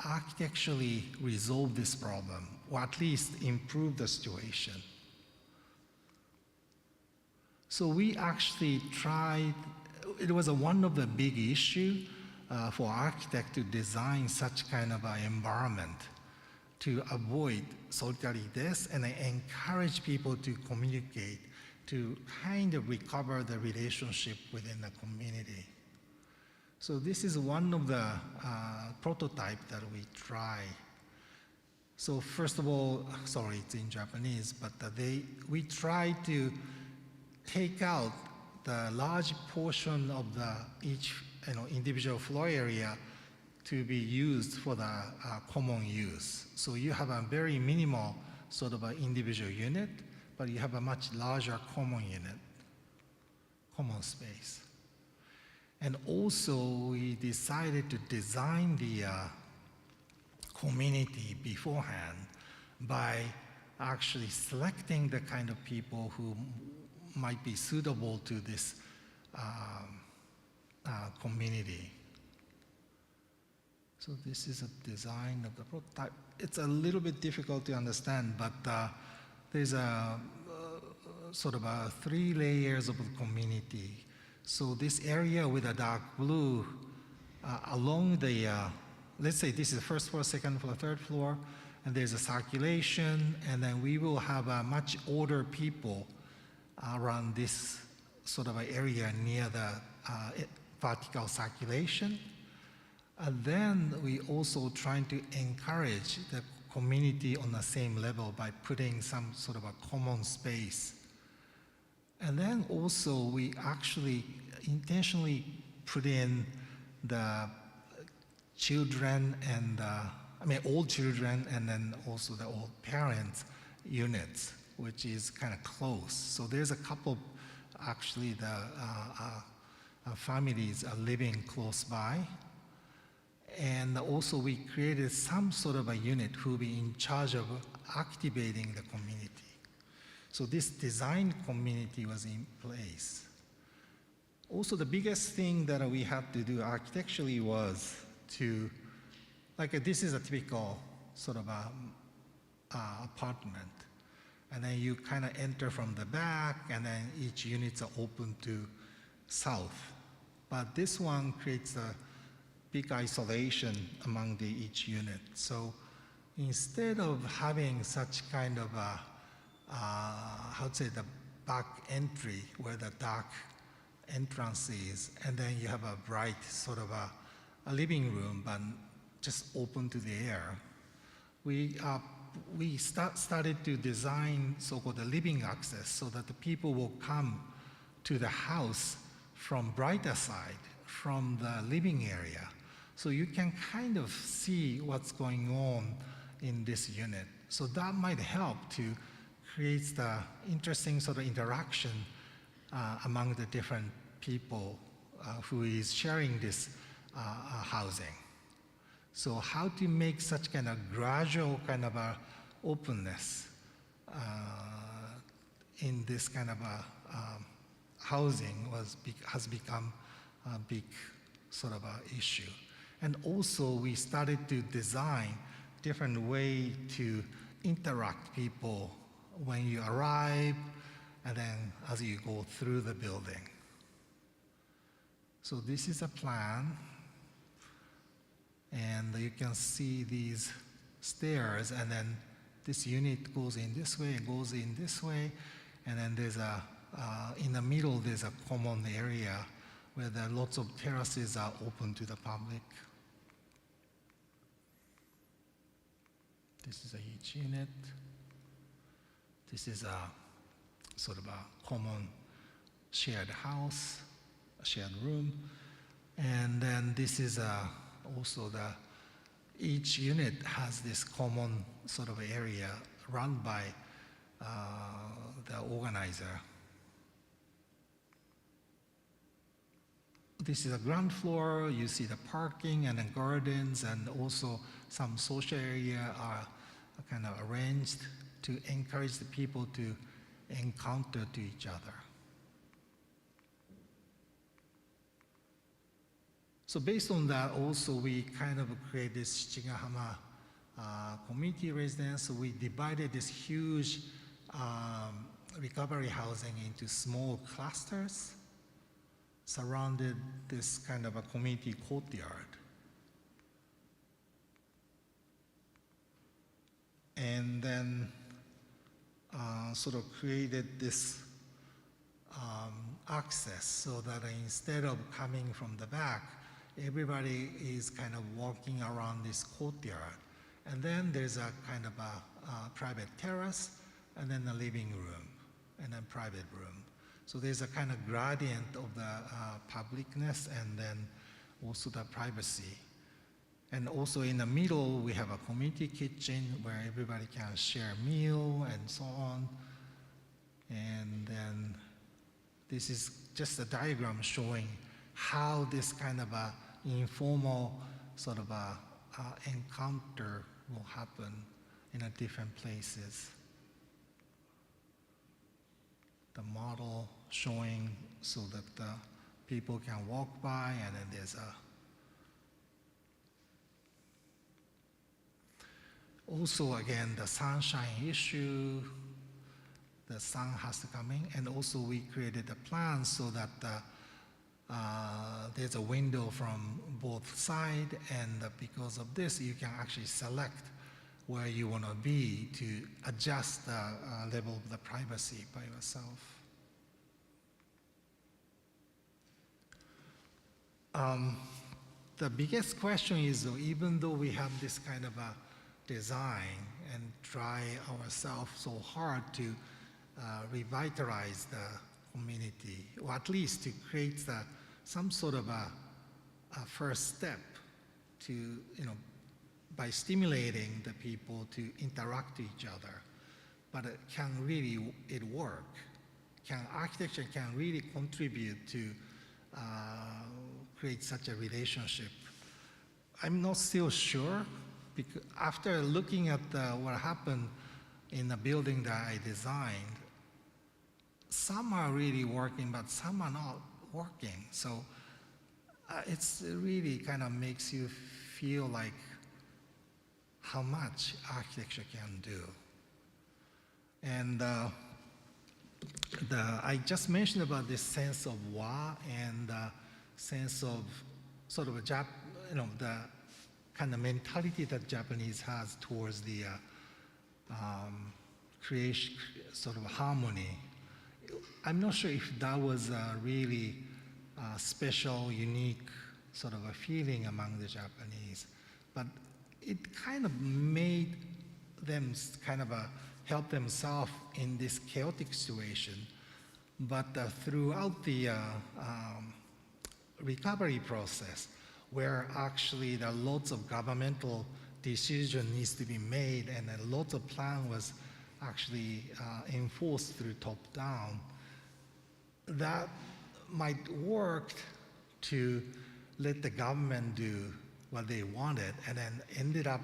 S3: architecturally resolve this problem, or at least improve the situation. So we actually tried, it was one of the big issues for architects to design such kind of an environment to avoid solitary deaths and encourage people to communicate, to kind of recover the relationship within the community. So this is one of the prototype that we try. So first of all, sorry, it's in Japanese, but we try to take out the large portion of each individual floor area to be used for the common use. So you have a very minimal sort of an individual unit, but you have a much larger common unit, common space. And also we decided to design the community beforehand by actually selecting the kind of people who might be suitable to this community. So this is a design of the prototype. It's a little bit difficult to understand, but there's a sort of 3 layers of the community. So this area with a dark blue along the, let's say this is the first floor, second floor, third floor, and there's a circulation, and then we will have much older people around this sort of area near the vertical circulation. And then we also trying to encourage the community on the same level by putting some sort of a common space. And then also we actually intentionally put in the children and, old children and then also the old parents units, which is kind of close. So there's a couple, actually the families are living close by. And also we created some sort of a unit who will be in charge of activating the community. So this design community was in place. Also the biggest thing that we had to do architecturally was to, this is a typical sort of apartment. And then you kind of enter from the back and then each units are open to south. But this one creates a big isolation among each unit. So instead of having such kind of the back entry where the dark entrance is, and then you have a bright sort of a living room, but just open to the air, we started to design so-called living access so that the people will come to the house from brighter side, from the living area. So you can kind of see what's going on in this unit. So that might help to creates the interesting sort of interaction among the different people who is sharing this housing. So how to make such kind of gradual kind of a openness in this kind of a housing has become a big sort of a issue. And also we started to design different way to interact people when you arrive and then as you go through the building. So this is a plan, and you can see these stairs, and then this unit goes in this way, goes in this way, and then there's a, in the middle there's a common area where there are lots of terraces are open to the public. This is each unit. This is a sort of a common shared house, a shared room. And then this is also each unit has this common sort of area run by the organizer. This is a ground floor. You see the parking and then gardens, and also some social area are kind of arranged to encourage the people to encounter to each other. So based on that, also we kind of create this Shichigahama community residence. So we divided this huge recovery housing into small clusters, surrounded this kind of a community courtyard. And then sort of created this access so that instead of coming from the back, everybody is kind of walking around this courtyard. And then there's a kind of a private terrace, and then a living room, and then private room. So there's a kind of gradient of the publicness and then also the privacy. And also in the middle, we have a community kitchen where everybody can share a meal and so on. And then this is just a diagram showing how this kind of a informal sort of a encounter will happen in a different places. The model showing so that the people can walk by, and then there's also again the sunshine issue. The sun has to come in, and also we created a plan so that there's a window from both sides, and because of this, you can actually select where you want to be to adjust the level of the privacy by yourself. The biggest question is, even though we have this kind of a design and try ourselves so hard to revitalize the community, or at least to create some sort of a first step to, by stimulating the people to interact with each other. But can it work? Architecture can really contribute to create such a relationship? I'm not still sure, because after looking at what happened in the building that I designed, some are really working, but some are not working. So it's really kind of makes you feel like how much architecture can do. And I just mentioned about this sense of wa and sense of sort of the kind of mentality that Japanese has towards the creation, sort of harmony. I'm not sure if that was a really special, unique sort of a feeling among the Japanese, but it kind of made them kind of help themselves in this chaotic situation. But throughout the recovery process, where actually there are lots of governmental decision needs to be made, and a lot of plan was actually enforced through top-down, that might work to let the government do what they wanted, and then ended up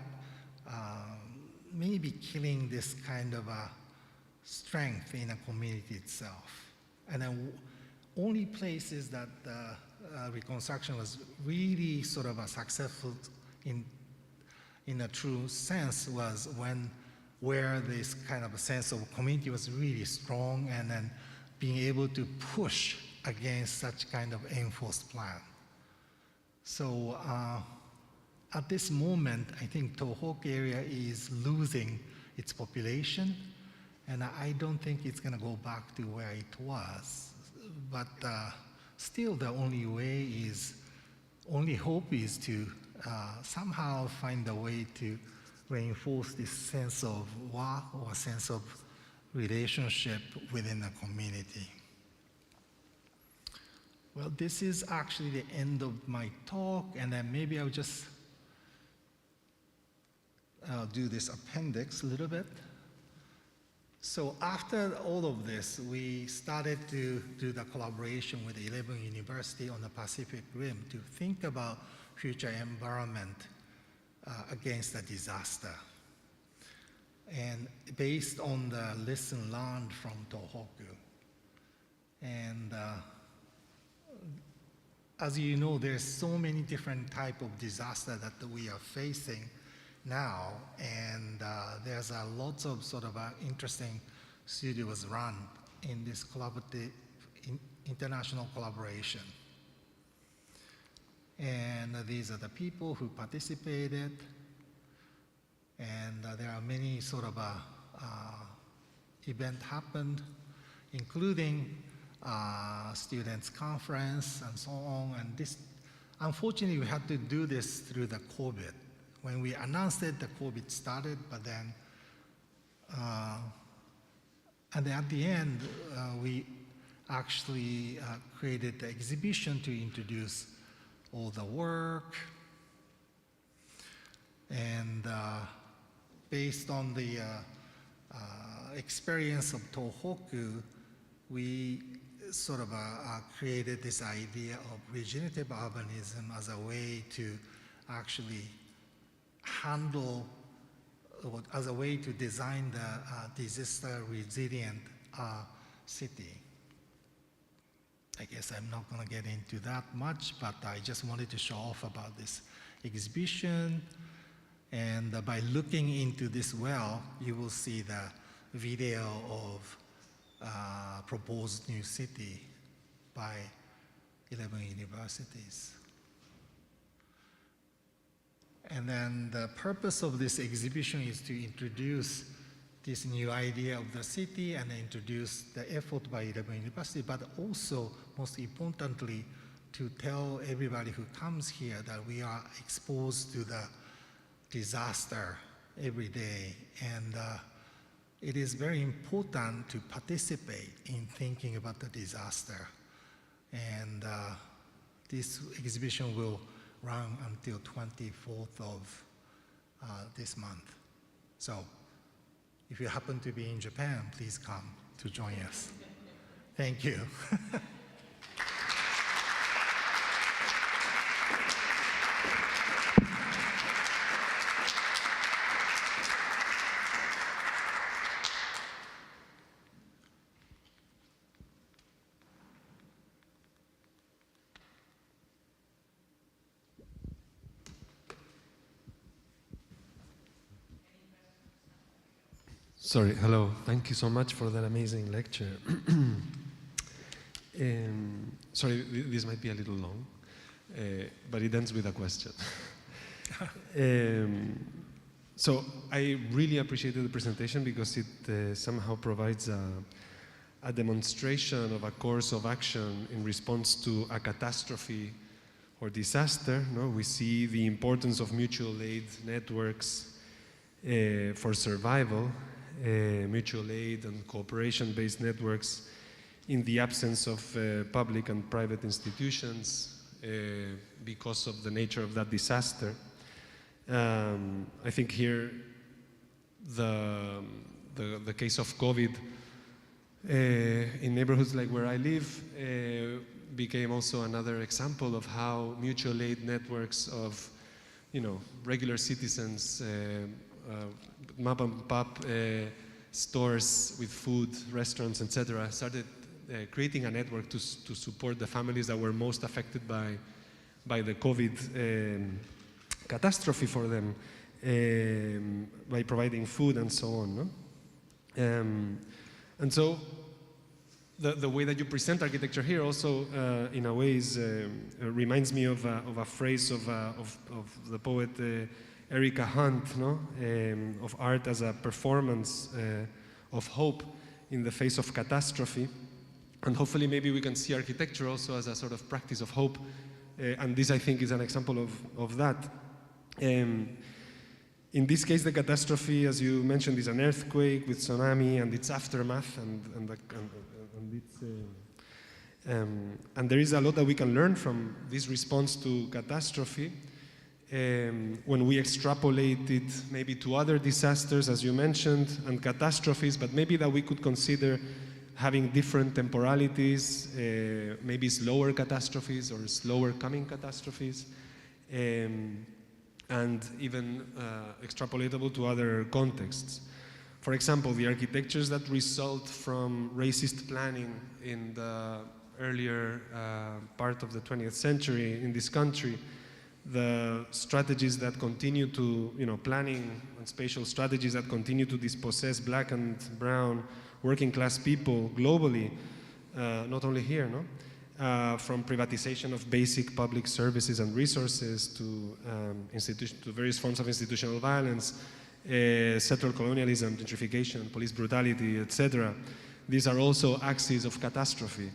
S3: maybe killing this kind of a strength in a community itself. And then only places that reconstruction was really sort of a successful in a true sense was where this kind of a sense of community was really strong, and then being able to push against such kind of enforced plan. So at this moment, I think Tohoku area is losing its population, and I don't think it's going to go back to where it was. But still, the only hope is to somehow find a way to reinforce this sense of wa, or sense of relationship within the community. Well, this is actually the end of my talk, and then maybe I'll just do this appendix a little bit. So after all of this, we started to do the collaboration with 11 universities on the Pacific Rim to think about future environment against a disaster. And based on the lesson learned from Tohoku. And as you know, there's so many different types of disaster that we are facing now, and there's lots of sort of interesting studios run in this collaborative, international collaboration. And these are the people who participated, and there are many sort of event happened, including students' conference and so on. And this, unfortunately, we had to do this through the COVID. When we announced it, the COVID started, but then, and at the end, we actually created the exhibition to introduce all the work. And based on the experience of Tohoku, we sort of created this idea of regenerative urbanism as a way to actually handle, as a way to design the disaster resilient city. I guess I'm not going to get into that much, but I just wanted to show off about this exhibition. And by looking into this well, you will see the video of proposed new city by 11 universities. And then the purpose of this exhibition is to introduce this new idea of the city and introduce the effort by 11 universities, but also, most importantly, to tell everybody who comes here that we are exposed to the disaster every day. And it is very important to participate in thinking about the disaster. And this exhibition will run until 24th of this month. So if you happen to be in Japan, please come to join us. Thank you.
S6: Sorry, hello. Thank you so much for that amazing lecture. Sorry, this might be a little long, but it ends with a question. So I really appreciated the presentation because it somehow provides a demonstration of a course of action in response to a catastrophe or disaster. No? We see the importance of mutual aid networks for survival. Mutual aid and cooperation-based networks in the absence of public and private institutions because of the nature of that disaster. I think here the the case of COVID in neighborhoods like where I live became also another example of how mutual aid networks of, regular citizens, mom and pop stores with food, restaurants, etc., started creating a network to support the families that were most affected by the COVID catastrophe for them, by providing food and so on. No? And so the way that you present architecture here also, in a way, reminds me of a phrase of the poet Erika Hunt, no? Of art as a performance of hope in the face of catastrophe. And hopefully maybe we can see architecture also as a sort of practice of hope. And this, I think, is an example of that. In this case, the catastrophe, as you mentioned, is an earthquake with tsunami and its aftermath, and there is a lot that we can learn from this response to catastrophe when we extrapolate it maybe to other disasters, as you mentioned, and catastrophes, but maybe that we could consider having different temporalities, maybe slower catastrophes or slower coming catastrophes, and even extrapolatable to other contexts. For example, the architectures that result from racist planning in the earlier part of the 20th century in this country, the strategies that continue to, planning and spatial strategies that continue to dispossess black and brown working class people globally, not only here, no? From privatization of basic public services and resources to various forms of institutional violence, settled colonialism, gentrification, police brutality, etc. These are also axes of catastrophe.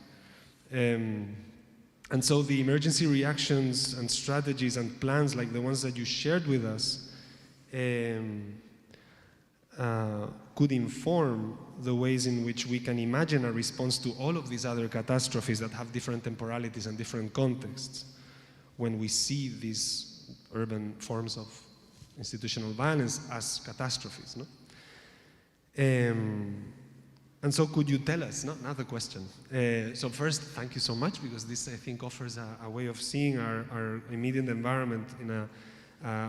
S6: And so the emergency reactions and strategies and plans like the ones that you shared with us could inform the ways in which we can imagine a response to all of these other catastrophes that have different temporalities and different contexts when we see these urban forms of institutional violence as catastrophes. No? And so could you tell us, another question. So first, thank you so much, because this, I think, offers a way of seeing our immediate environment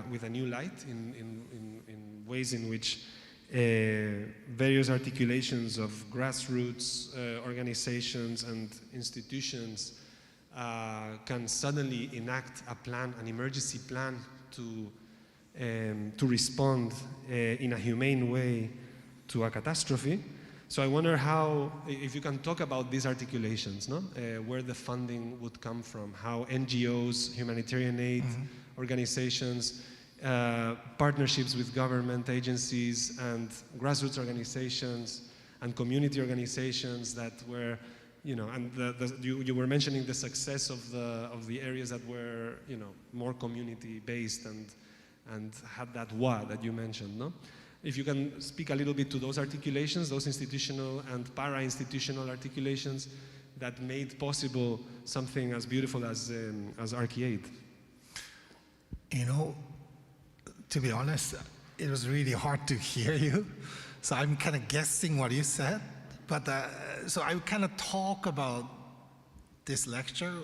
S6: with a new light in ways in which various articulations of grassroots organizations and institutions can suddenly enact an emergency plan to respond in a humane way to a catastrophe. So I wonder if you can talk about these articulations, no? Where the funding would come from, how NGOs, humanitarian aid organizations, partnerships with government agencies and grassroots organizations and community organizations that were, and you were mentioning the success of the areas that were, more community-based and had that that you mentioned, no? If you can speak a little bit to those articulations, those institutional and para-institutional articulations that made possible something as beautiful as Archi-Aid.
S3: To be honest, it was really hard to hear you. So I'm kind of guessing what you said. But so I kind of talk about this lecture.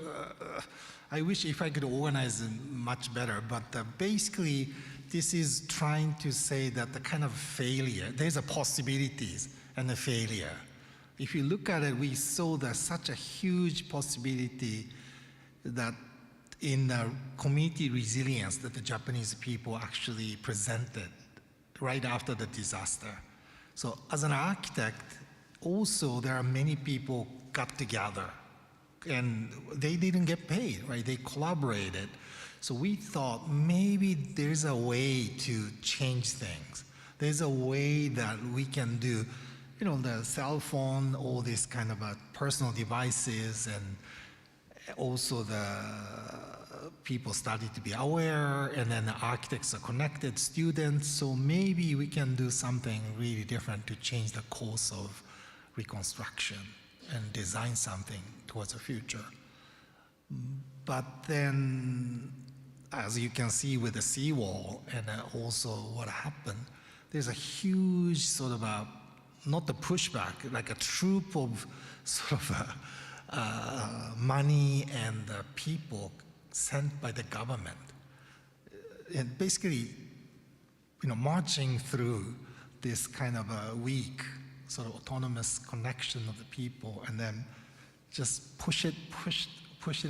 S3: I wish if I could organize it much better. But basically, this is trying to say that the kind of failure, there's a possibilities and a failure. If you look at it, we saw there's such a huge possibility that in the community resilience that the Japanese people actually presented right after the disaster. So as an architect, also there are many people got together and they didn't get paid, right? They collaborated. So we thought maybe there's a way to change things. There's a way that we can do, the cell phone, all these kind of personal devices, and also the people started to be aware, and then the architects are connected, students, so maybe we can do something really different to change the course of reconstruction and design something towards the future. But then, as you can see with the seawall and also what happened, there's a huge sort of a not the pushback, like a troop of sort of money and people sent by the government. And basically, marching through this kind of a weak, sort of autonomous connection of the people, and then just push it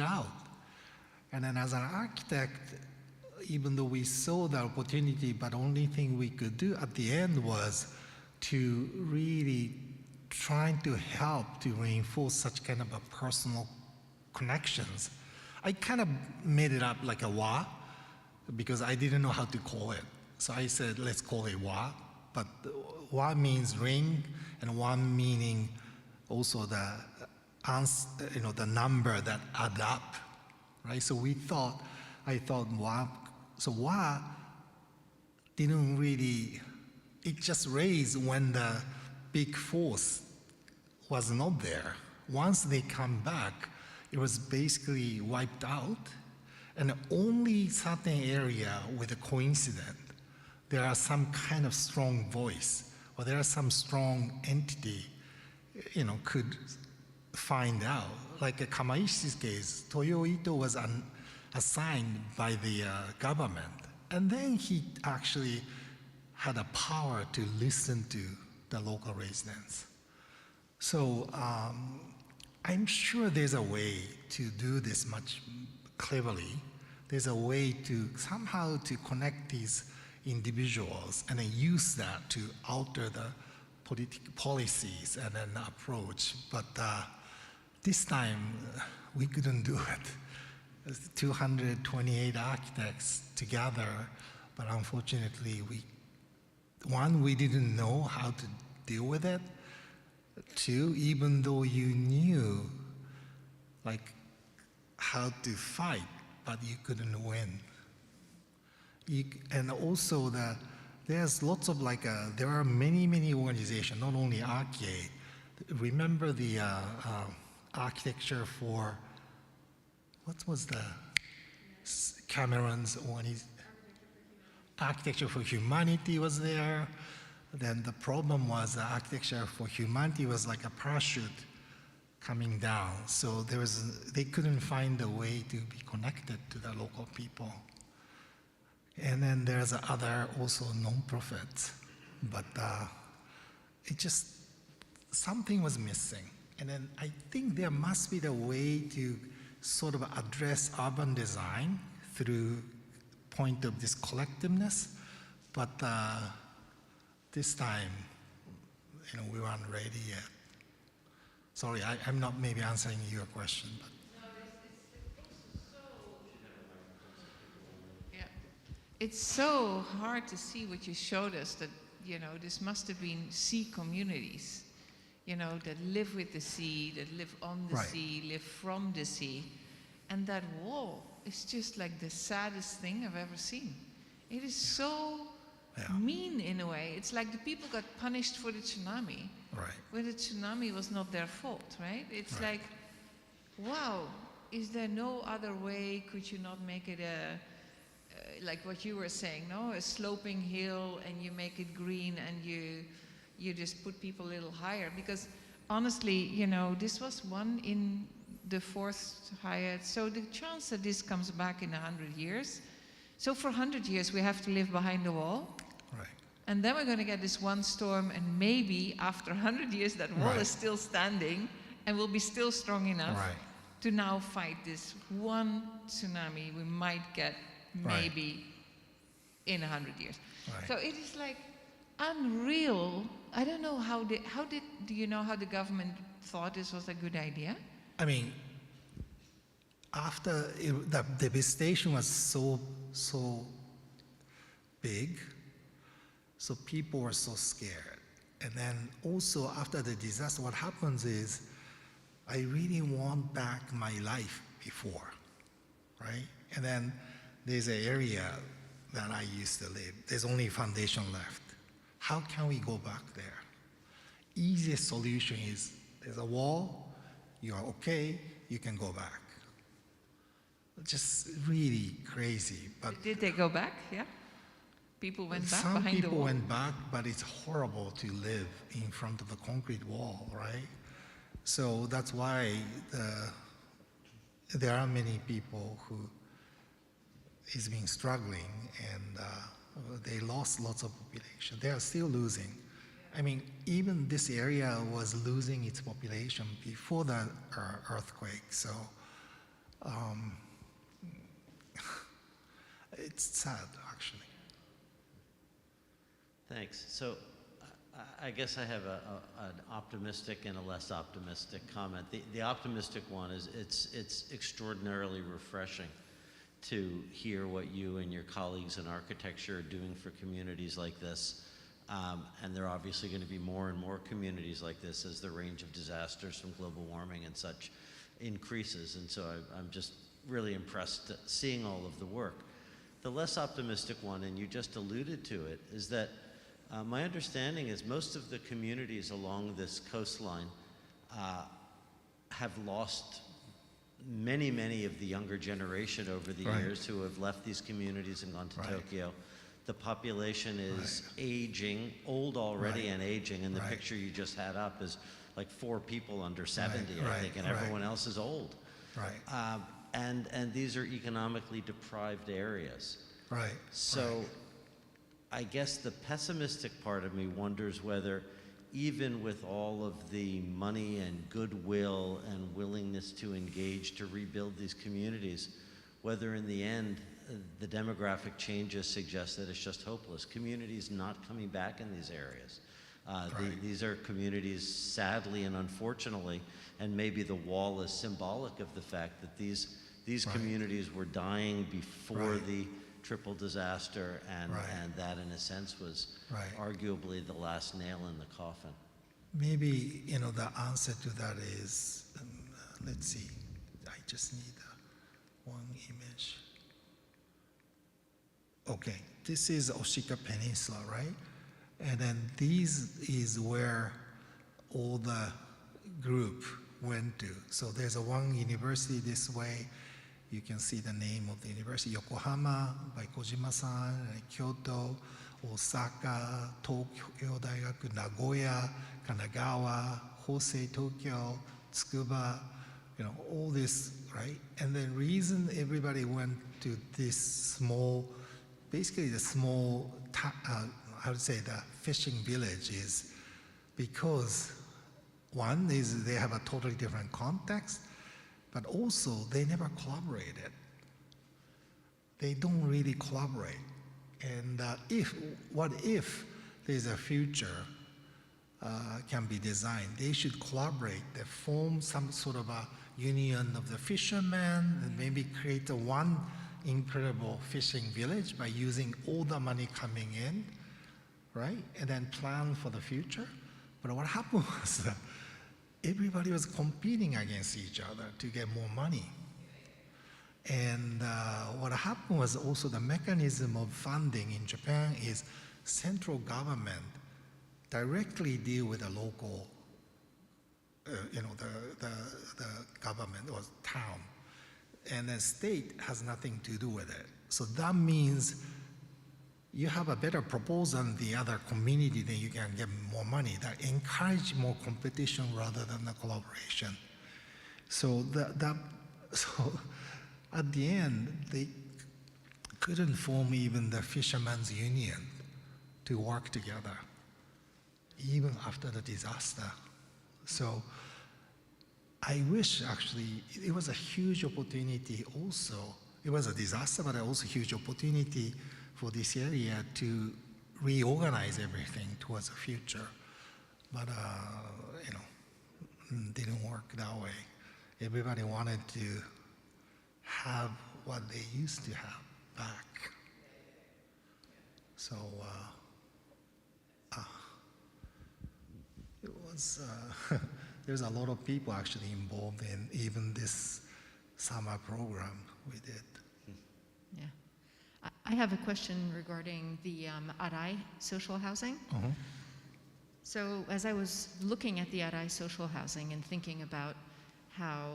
S3: out. And then as an architect, even though we saw the opportunity, but only thing we could do at the end was to really trying to help to reinforce such kind of a personal connections. I kind of made it up like a wa, because I didn't know how to call it. So I said, let's call it wa, but wa means ring, and one meaning also the number that add up, right? So I thought wa, so wa didn't really, it just raised when the big force was not there. Once they come back, it was basically wiped out, and only certain area with a coincidence, there are some kind of strong voice, or there are some strong entity, could find out. Like a Kamaishi's case, Toyo Ito was assigned by the government, and then he actually had a power to listen to the local residents. So I'm sure there's a way to do this much cleverly. There's a way to somehow to connect these individuals and then use that to alter the policies and then approach. But this time we couldn't do it. 228 architects together, but unfortunately we didn't know how to deal with it. Two, even though you knew like how to fight, but you couldn't win. And also there's lots of there are many organizations, not only Arcade. Remember the architecture for, what was the Cameron's Architecture for Humanity was there. Then the problem was the Architecture for Humanity was like a parachute coming down. So they couldn't find a way to be connected to the local people. And then there's other also non-profits, but something was missing. And then I think there must be the way to sort of address urban design through point of this collectiveness, but this time, we weren't ready yet. Sorry, I'm not maybe answering your question, but.
S2: It's so hard to see what you showed us, that, this must have been sea communities, that live with the sea, that live on the sea, live from the sea. And that wall is just like the saddest thing I've ever seen. It is so mean in a way. It's like the people got punished for the tsunami.
S3: Right.
S2: Where the tsunami was not their fault, right? It's like, wow, is there no other way? Could you not make it like what you were saying, no? A sloping hill, and you make it green, and you just put people a little higher. Because honestly, this was one in the fourth Hyatt. So the chance that this comes back in 100 years. So for 100 years, we have to live behind the wall.
S3: Right.
S2: And then we're going to get this one storm, and maybe after 100 years, that wall is still standing and will be still strong enough to now fight this one tsunami we might get maybe in 100 years. Right. So it is like unreal. I don't know do you know how the government thought this was a good idea?
S3: I mean, after the devastation was so big, so people were so scared. And then also after the disaster, what happens is, I really want back my life before, right? And then there's an area that I used to live. There's only foundation left. How can we go back there? Easiest solution is, there's a wall, you're okay, you can go back. Just really crazy. But
S2: did they go back? Yeah. People went back
S3: Some
S2: behind the
S3: people
S2: wall.
S3: went back, but it's horrible to live in front of a concrete wall, right? So that's why there are many people who is been struggling, and they lost lots of population. They are still losing. I mean, even this area was losing its population before the earthquake. So it's sad, actually.
S1: Thanks. So I guess I have an optimistic and a less optimistic comment. The optimistic one is it's extraordinarily refreshing to hear what you and your colleagues in architecture are doing for communities like this. And there are obviously going to be more and more communities like this as the range of disasters from global warming and such increases. And so I'm just really impressed seeing all of the work. The less optimistic one, and you just alluded to it, is that my understanding is most of the communities along this coastline have lost many of the younger generation over the
S3: Right.
S1: years who have left these communities and gone to
S3: Right.
S1: Tokyo. The population is aging, old already
S3: Right.
S1: and aging, and the
S3: Right.
S1: picture you just had up is like 4 people under 70, I
S3: right,
S1: think, and
S3: right.
S1: everyone else is old.
S3: Right,
S1: And these are economically deprived areas.
S3: right.
S1: So
S3: right.
S1: I guess the pessimistic part of me wonders whether, even with all of the money and goodwill and willingness to engage to rebuild these communities, whether in the end the demographic changes suggest that it's just hopeless. Communities not coming back in these areas.
S3: Right.
S1: These are communities, sadly and unfortunately, and maybe the wall is symbolic of the fact that these
S3: Right.
S1: communities were dying before
S3: Right.
S1: the triple disaster, and,
S3: Right.
S1: and that in a sense was
S3: Right.
S1: arguably the last nail in the coffin.
S3: Maybe, the answer to that is, let's see, I just need one image. Okay, this is Oshika Peninsula, right? And then this is where all the group went to. So there's one university this way. You can see the name of the university, Yokohama by Kojima-san, Kyoto, Osaka, Tokyo Daigaku, Nagoya, Kanagawa, Hosei, Tokyo, Tsukuba, all this, right? And the reason everybody went to this small, basically the small, the fishing village is because one is they have a totally different context, but also they never collaborated. They don't really collaborate. And what if there's a future can be designed, they should collaborate. They form some sort of a union of the fishermen and maybe create one incredible fishing village by using all the money coming in, right? And then plan for the future. But what happened was that everybody was competing against each other to get more money. And what happened was also the mechanism of funding in Japan is central government directly deal with the local, the government or town. And the state has nothing to do with it. So that means you have a better proposal than the other community, then you can get more money. That encourage more competition rather than the collaboration. So so at the end, they couldn't form even the fishermen's union to work together, even after the disaster. So I wish actually it was a huge opportunity also. It was a disaster, but also a huge opportunity for this area to reorganize everything towards the future. But, didn't work that way. Everybody wanted to have what they used to have back. So it was, there's a lot of people actually involved in even this summer program we did.
S7: Yeah. I have a question regarding the Arai social housing.
S3: Uh-huh.
S7: So as I was looking at the Arai social housing and thinking about how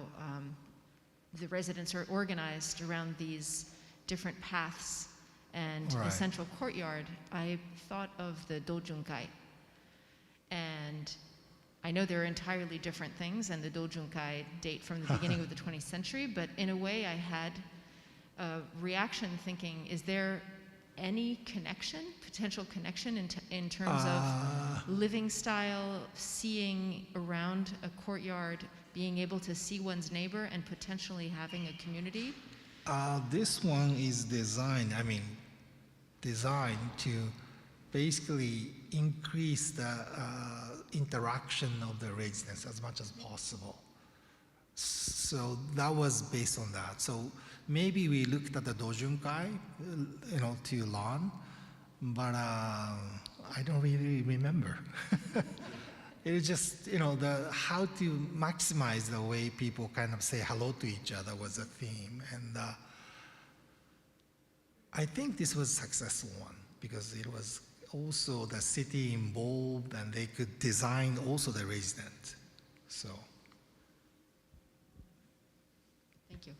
S7: the residents are organized around these different paths and a
S3: Right.
S7: central courtyard, I thought of the dojunkai. And I know they're entirely different things, and the dojunkai date from the beginning of the 20th century, but in a way I had a reaction thinking, is there any connection, potential connection in terms of living style, seeing around a courtyard, being able to see one's neighbor and potentially having a community?
S3: This one is designed to basically increase the interaction of the residents as much as possible. So that was based on that. So maybe we looked at the dojunkai, to learn, but I don't really remember. It was just, how to maximize the way people kind of say hello to each other was a theme. And I think this was a successful one because it was also the city involved and they could design also the resident. So.
S7: Thank you.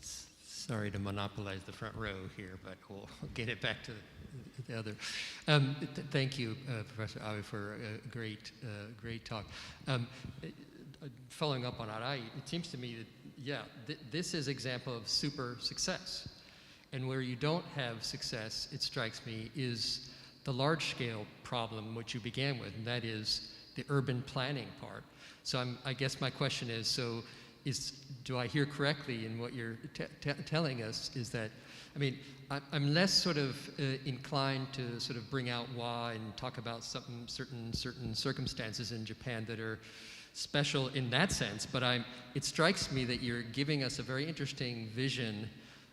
S8: Sorry to monopolize the front row here, but we'll get it back to the other. Thank you, Professor Abe, for a great talk. Following up on Arai, it seems to me that, this is example of super success. And where you don't have success, it strikes me, is the large-scale problem which you began with, and that is the urban planning part. So I guess my question is, do I hear correctly in what you're telling us is that, I'm less sort of inclined to sort of bring out why and talk about certain circumstances in Japan that are special in that sense, but it strikes me that you're giving us a very interesting vision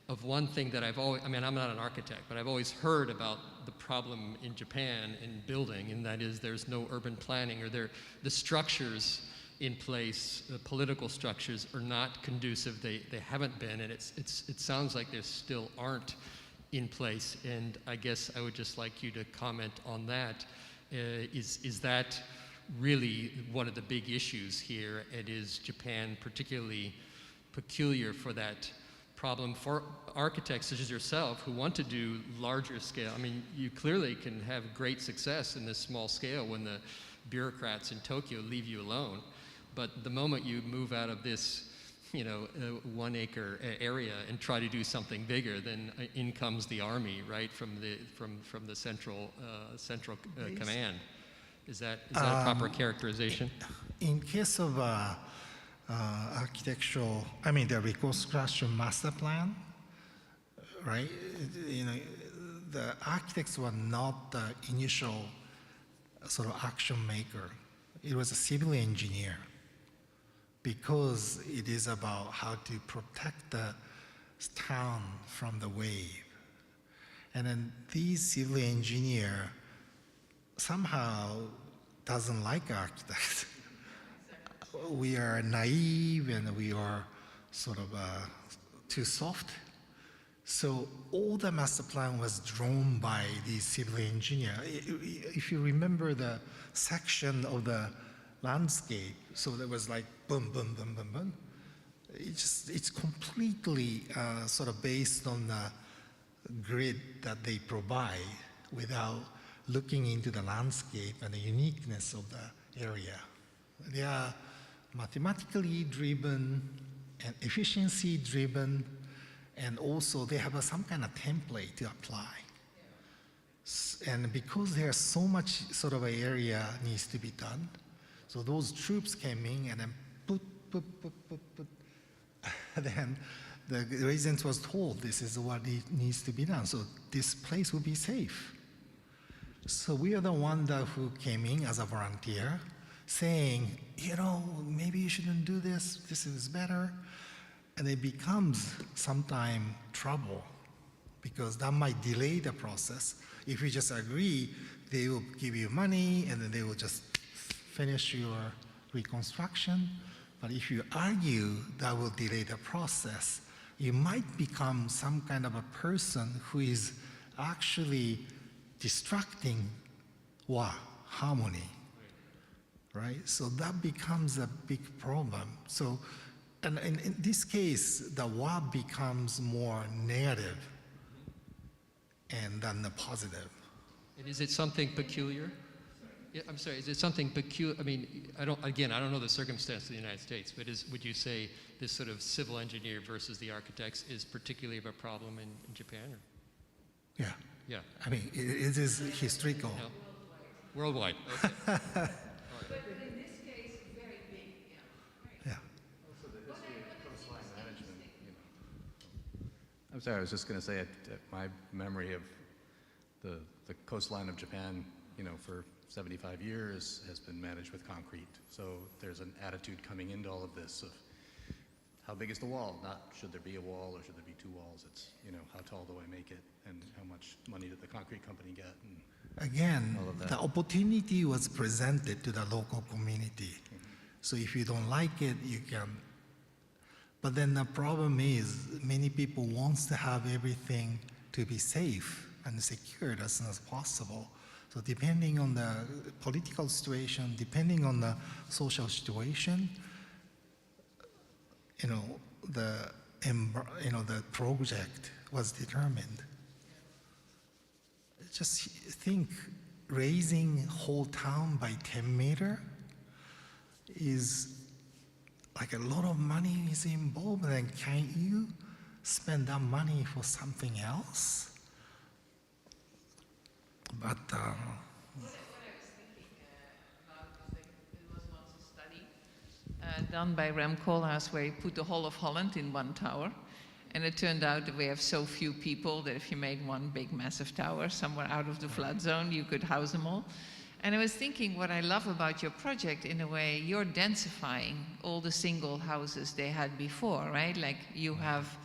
S8: of one thing that I've always, I'm not an architect, but I've always heard about the problem in Japan in building, and that is there's no urban planning, or the structures in place, the political structures are not conducive. They haven't been, and it sounds like there still aren't in place. And I guess I would just like you to comment on that. Is that really one of the big issues here? And is Japan particularly peculiar for that problem for architects such as yourself who want to do larger scale? You clearly can have great success in this small scale when the bureaucrats in Tokyo leave you alone. But the moment you move out of this, 1 acre area and try to do something bigger, then in comes the army, right, from the central command. Is that a proper characterization?
S3: In case of architectural, the reconstruction master plan, right? The architects were not the initial sort of action maker. It was a civil engineer, because it is about how to protect the town from the wave. And then these civil engineer somehow doesn't like architects. We are naive and we are sort of too soft. So all the master plan was drawn by the civil engineer. If you remember the section of the landscape, so there was like boom, boom, boom, boom, boom. It's completely sort of based on the grid that they provide without looking into the landscape and the uniqueness of the area. They are mathematically driven and efficiency driven, and also they have some kind of template to apply. And because there's so much sort of an area needs to be done, so those troops came in and then put. Then the resident was told this is what needs to be done, so this place will be safe. So we are the one who came in as a volunteer saying, maybe you shouldn't do this, this is better. And it becomes sometimes trouble because that might delay the process. If you just agree, they will give you money and then they will just finish your reconstruction. But if you argue, that will delay the process. You might become some kind of a person who is actually distracting harmony, right? So that becomes a big problem. So And in this case, the what becomes more negative and then the positive.
S8: And is it something peculiar? Yeah, I'm sorry, is it something peculiar? I mean, I don't know the circumstance of the United States, but would you say this sort of civil engineer versus the architects is particularly of a problem in Japan? Or?
S3: Yeah.
S8: Yeah.
S3: I mean, it is historical.
S8: No? Worldwide. Okay. All right.
S2: But in this case, very big,
S3: Yeah.
S9: I'm sorry, I was just going to say my memory of the coastline of Japan, for 75 years has been managed with concrete. So there's an attitude coming into all of this of how big is the wall? Not should there be a wall or should there be two walls? It's, how tall do I make it and how much money did the concrete company get? And
S3: Again,
S9: all of that.
S3: the opportunity was presented to the local community. So if you don't like it, you can. But then the problem is many people wants to have everything to be safe and secured as soon as possible. So depending on the political situation, depending on the social situation, the project was determined. Just think, raising whole town by 10 meters is like a lot of money is involved, and can't you spend that money for something else? But
S2: what I was thinking about is like there was once a study done by Rem Koolhaas where he put the whole of Holland in one tower. And it turned out that we have so few people that if you made one big massive tower somewhere out of the flood zone, you could house them all. And I was thinking what I love about your project, in a way, you're densifying all the single houses they had before, right? Like you have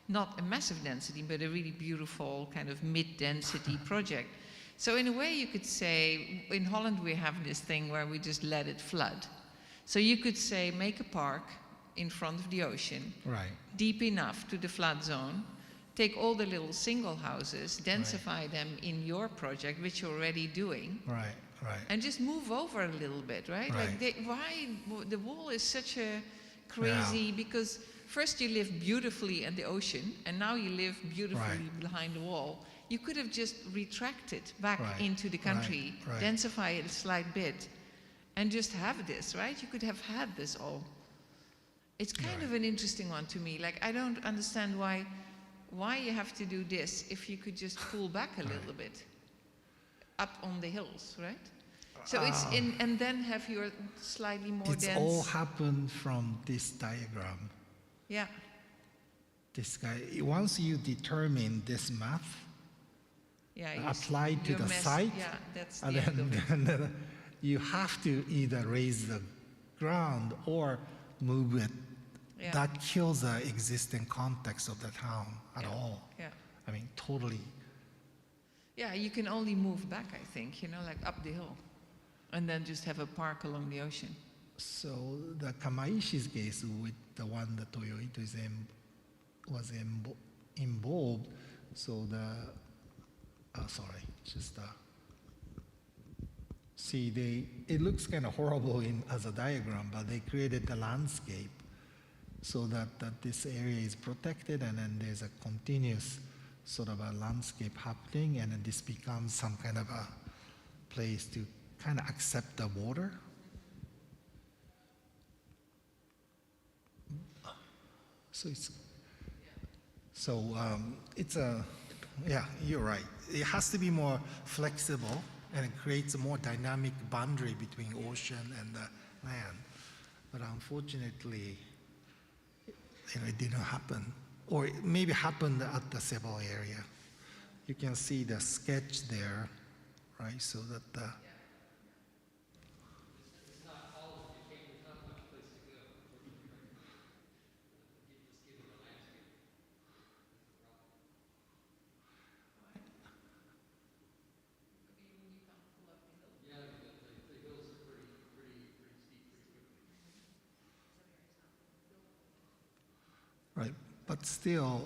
S2: not a massive density, but a really beautiful kind of mid-density project. So in a way you could say, in Holland we have this thing where we just let it flood. So you could say, make a park in front of the ocean,
S3: right,
S2: deep enough to the flood zone, take all the little single houses, densify them in your project, which you're already doing,
S3: right,
S2: and just move over a little bit, right?
S3: Right.
S2: Like why the wall is such a crazy, because first you live beautifully at the ocean, and now you live beautifully behind the wall. You could have just retracted back into the country, densify it a slight bit, and just have this, right? You could have had this all. It's kind of an interesting one to me. Like, I don't understand why you have to do this if you could just pull back a little bit up on the hills, right? So it's in, and then have your slightly more
S3: it's
S2: dense.
S3: all happened from this diagram.
S2: Yeah.
S3: This guy, once you determine this math, applied to the site,
S2: Yeah, that's
S3: and
S2: the end of it.
S3: then you have to either raise the ground or move it.
S2: Yeah.
S3: That kills the existing context of the town at all.
S2: Yeah.
S3: I mean, totally.
S2: Yeah, you can only move back, I think, like up the hill, and then just have a park along the ocean.
S3: So the Kamaishi's case with the one that Toyoito was involved, so it looks kind of horrible as a diagram, but they created the landscape so that this area is protected, and then there's a continuous sort of a landscape happening, and then this becomes some kind of a place to kind of accept the water. You're right. It has to be more flexible, and it creates a more dynamic boundary between ocean and the land. But unfortunately, it didn't happen, or it maybe happened at the Cebu area. You can see the sketch there, right? So that the right, but still.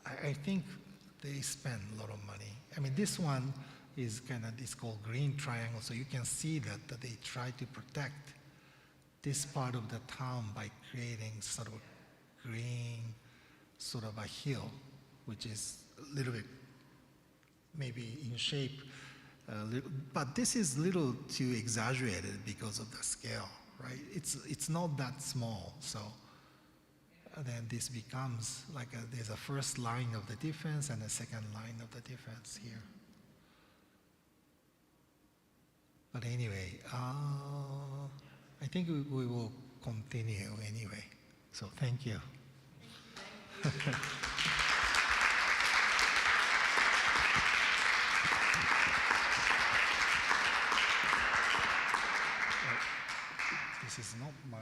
S3: I think they spend a lot of money. I mean, this one is it's called green triangle, so you can see that they try to protect this part of the town by creating sort of green, sort of a hill, which is a little bit maybe in shape, but this is a little too exaggerated because of the scale, right? It's not that small, so then this becomes like there's a first line of the defense and a second line of the defense here. But anyway, I think we will continue anyway. So thank you. This is not my